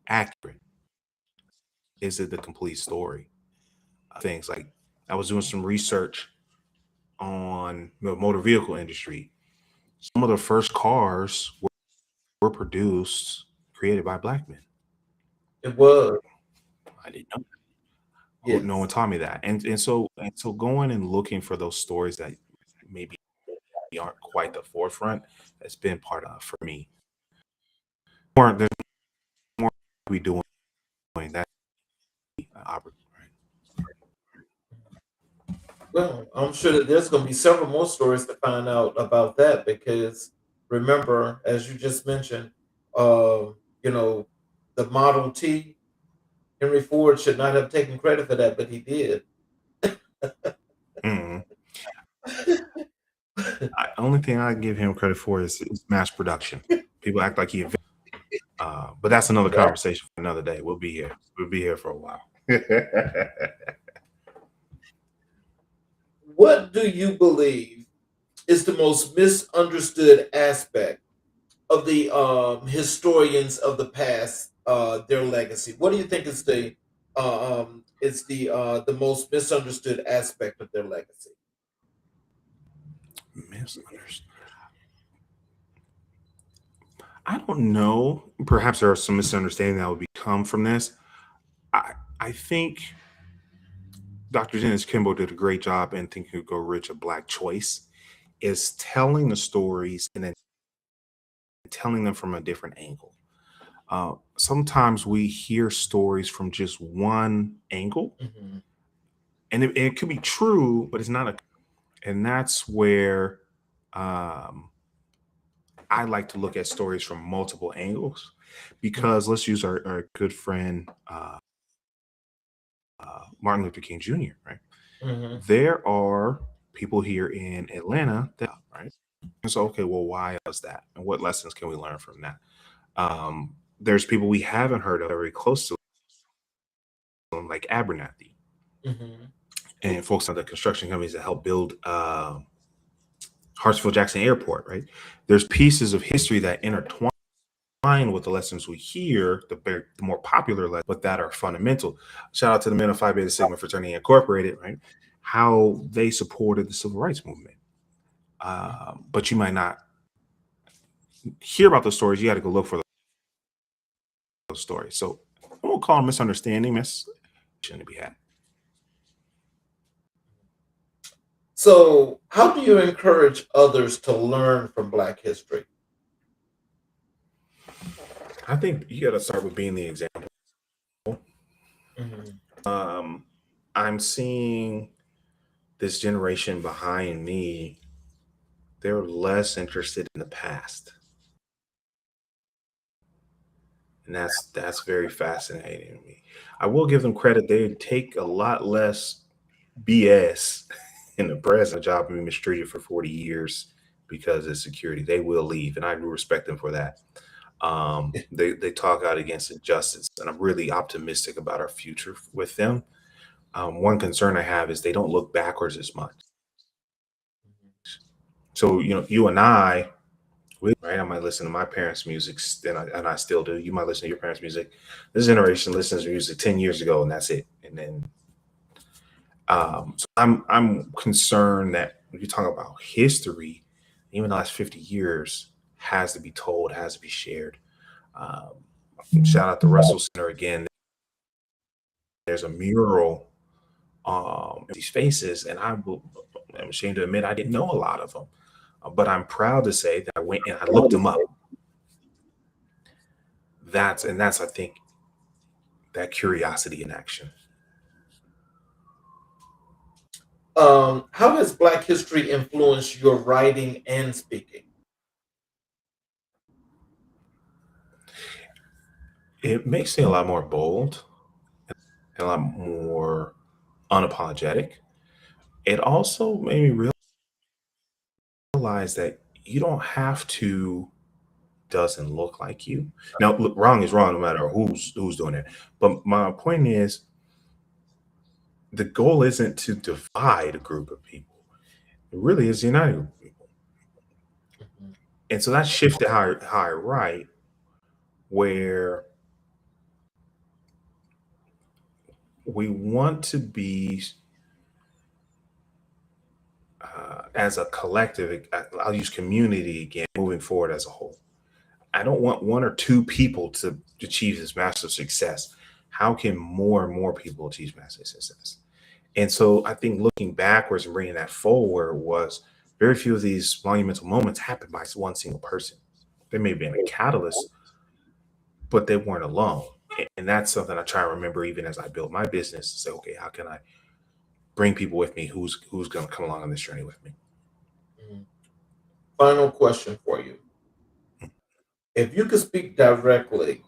accurate? Is it the complete story? Things like I was doing some research on the motor vehicle industry. Some of the first cars were produced, created by black men. It was. I didn't know. Who no one Yes. taught me that. And so going and looking for those stories that maybe aren't quite the forefront has been part of for me. There's more we doing that Well, I'm sure that there's going to be several more stories to find out about that because remember, as you just mentioned, uh, you know, the Model T, Henry Ford should not have taken credit for that, but he did. Mhm. Only thing I give him credit for is mass production. People act like he invented, but that's another Right. conversation for another day. We'll be here. We'll be here for a while. What do you believe is the most misunderstood aspect of the historians of the past, their legacy? What do you think is the most misunderstood aspect of their legacy? Misunderstood. I don't know. Perhaps there are some misunderstanding that would become from this. I think Dr. Dennis Kimball did a great job in Think You Go Rich, a Black Choice, is telling the stories and then telling them from a different angle. Sometimes we hear stories from just one angle, Mhm. and it could be true, but it's not a. And that's where I like to look at stories from multiple angles, because let's use our good friend Martin Luther King Jr., right? Mhm. There are people here in Atlanta that, right? And so, okay, well, why is that? And what lessons can we learn from that? There's people we haven't heard of very close to them, like Abernathy, Mhm. and folks on the construction companies that help build Hartsfield Jackson Airport, right? There's pieces of history that intertwine with the lessons we hear, the more popular lessons, but that are fundamental. Shout out to the men of Phi Beta Sigma Fraternity Incorporated, right? How they supported the civil rights movement. But you might not hear about those stories. You got to go look for those stories. So I won't call them misunderstanding, miss shouldn't be had. So, how do you encourage others to learn from Black history? I think you got to start with being the example. Mhm. Um, I'm seeing this generation behind me, they're less interested in the past. And that's very fascinating to me. I will give them credit. They take a lot less BS in the present. Job being mistreated for 40 years because of security. They will leave, and I do respect them for that. They talk out against injustice, and I'm really optimistic about our future with them. One concern I have is they don't look backwards as much. So you and I, right? I might listen to my parents' music, and I still do. You might listen to your parents' music. This generation listens to music 10 years ago, and that's it. And then, so I'm concerned that when you talk about history, even the last 50 years has to be told, has to be shared. Um, Shout out to Russell Center again. There's a mural these faces, and I'm ashamed to admit I didn't know a lot of them, but I'm proud to say that I went and I looked them up. That's I think that curiosity in action. How has Black history influenced your writing and speaking? It makes me a lot more bold, a lot more unapologetic. It also made me realize that you don't have to doesn't look like you. Now, look, wrong is wrong no matter who's doing it. But my point is, the goal isn't to divide a group of people. It really is uniting a group of people. Mhm. And so that shifted how I write, where we want to be as a collective. I'll use community again, moving forward as a whole. I don't want one or two people to achieve this massive success. How can more and more people achieve massive success? And so I think looking backwards and bringing that forward was very few of these monumental moments happened by one single person. They may have been a catalyst, but they weren't alone. And that's something I try to remember even as I build my business to say, okay, how can I bring people with me who's going to come along on this journey with me? Mhm. Final question for you. If you could speak directly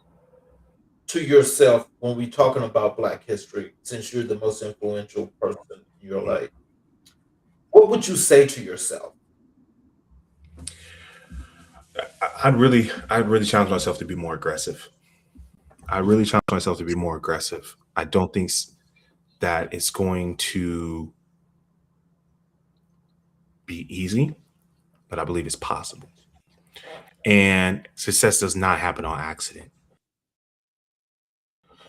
to yourself when we're talking about Black history, since you're the most influential person in your Mhm. life, what would you say to yourself? I'd really challenge myself to be more aggressive. I really challenge myself to be more aggressive. I don't think that it's going to be easy, but I believe it's possible. And success does not happen on accident.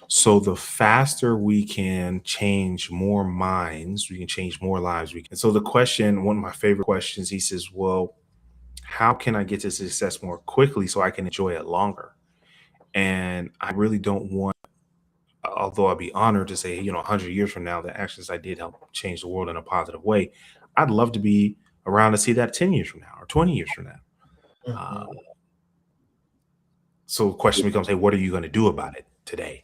So the faster we can change more minds, we can change more lives. We can. So the question, one of my favorite questions, he says, "Well, how can I get to success more quickly so I can enjoy it longer?" And I really don't want, although I'd be honored to say, 100 years from now, the actions I did help change the world in a positive way. I'd love to be around to see that 10 years from now or 20 years from now. Uh, Mhm. so the question becomes, hey, what are you going to do about it today?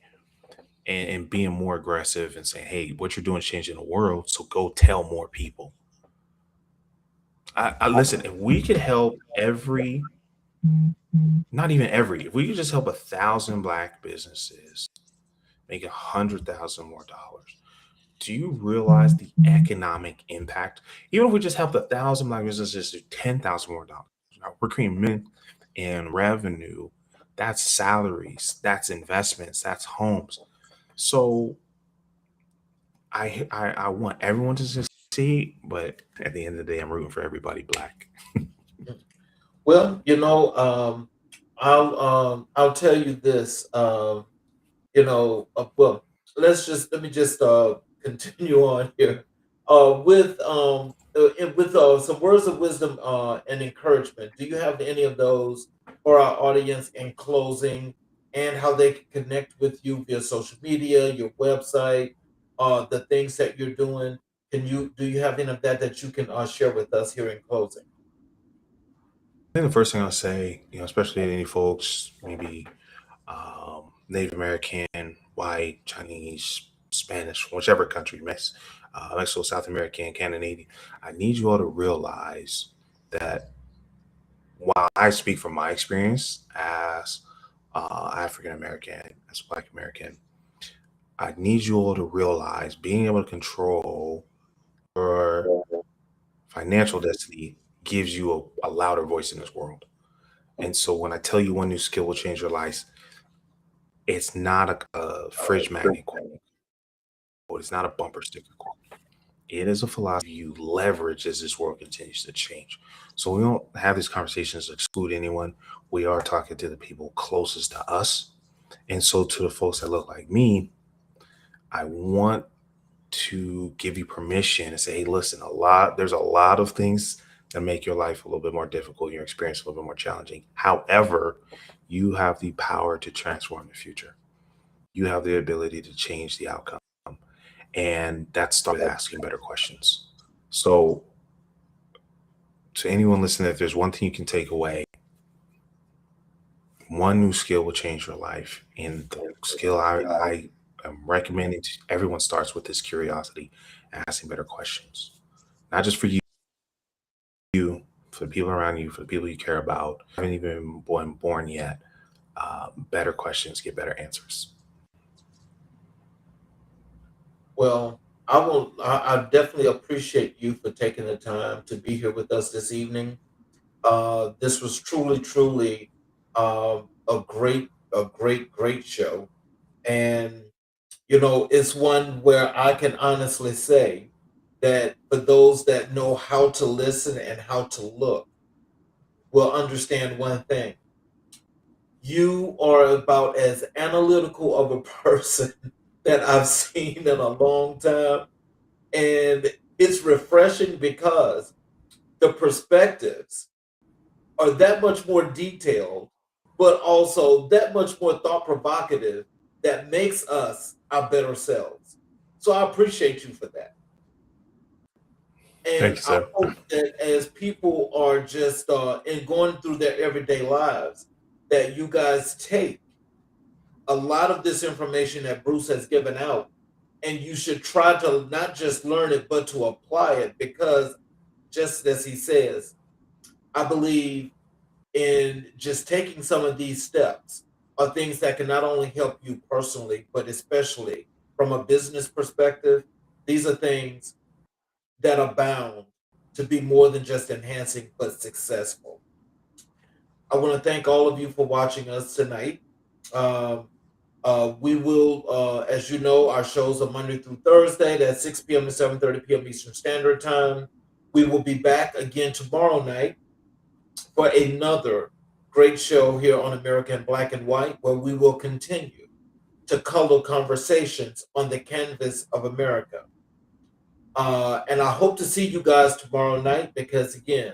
And being more aggressive and saying, hey, what you're doing is changing the world. So go tell more people. I listen, if we could help not even every, if we could just help 1,000 Black businesses make 100,000 more dollars, do you realize the economic impact? Even if we just helped 1,000 Black businesses do 10,000 more dollars, now we're creating millions in revenue. That's salaries, that's investments, that's homes. So I want everyone to succeed, but at the end of the day, I'm rooting for everybody Black. Well, I'll tell you this. Well, let me just continue on here with some words of wisdom and encouragement. Do you have any of those for our audience in closing, and how they can connect with you via social media, your website, the things that you're doing? Do you have any of that you can share with us here in closing? I think the first thing I'll say, especially any folks, maybe Native American, white, Chinese, Spanish, whichever country, Mexico, South American, Canadian, I need you all to realize that while I speak from my experience as African American, as Black American, I need you all to realize being able to control your financial destiny gives you a louder voice in this world. And so when I tell you one new skill will change your life, it's not a fridge magnet quote. It's not a bumper sticker quote. It is a philosophy you leverage as this world continues to change. So we don't have these conversations to exclude anyone. We are talking to the people closest to us. And so to the folks that look like me, I want to give you permission and say, hey, listen, there's a lot of things that make your life a little bit more difficult, your experience a little bit more challenging. However, you have the power to transform the future. You have the ability to change the outcome. And that starts with asking better questions. So to anyone listening, if there's one thing you can take away, one new skill will change your life. And the skill I am recommending to everyone starts with this curiosity and asking better questions. Not just for you, for the people around you, for the people you care about, haven't even been born yet. Better questions get better answers. Well, I definitely appreciate you for taking the time to be here with us this evening. This was truly, truly Great show. And it's one where I can honestly say that for those that know how to listen and how to look, will understand one thing. You are about as analytical of a person that I've seen in a long time. And it's refreshing because the perspectives are that much more detailed, but also that much more thought provocative that makes us our better selves. So I appreciate you for that. Thank And you, I sir. hope that as people are just in going through their everyday lives, that you guys take a lot of this information that Bruce has given out, and you should try to not just learn it, but to apply it. Because just as he says, I believe in just taking some of these steps are things that can not only help you personally, but especially from a business perspective. These are things that are bound to be more than just enhancing, but successful. I want to thank all of you for watching us tonight. Um, we will, as you know, our shows are Monday through Thursday. That's 6 p.m. to 7:30 p.m. Eastern Standard Time. We will be back again tomorrow night for another great show here on American Black and White, where we will continue to color conversations on the canvas of America. And I hope to see you guys tomorrow night because, again,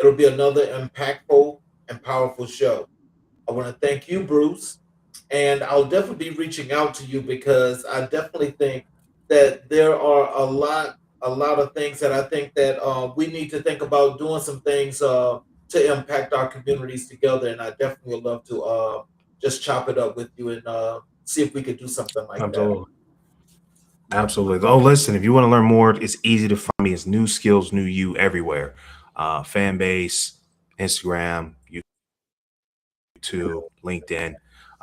it'll be another impactful and powerful show. I want to thank you, Bruce, and I'll definitely be reaching out to you because I definitely think that there are a lot of things that I think that we need to think about doing some things to impact our communities together, and I definitely would love to just chop it up with you and see if we could do something like that. Absolutely. Absolutely. Oh, listen, if you want to learn more, it's easy to find me. It's New Skills, New You everywhere. Fan base, Instagram, YouTube, LinkedIn.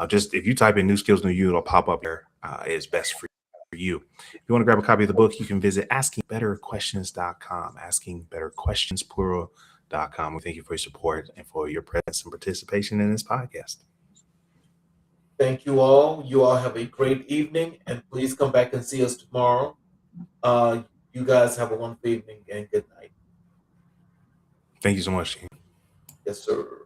Just if you type in New Skills, New You, it'll pop up here. It's best for you. If you want to grab a copy of the book, you can visit askingbetterquestions.com, askingbetterquestions, plural.com. We thank you for your support and for your presence and participation in this podcast. Thank you all. You all have a great evening, and please come back and see us tomorrow. Uh, you guys have a wonderful evening and good night. Thank you so much. Yes, sir.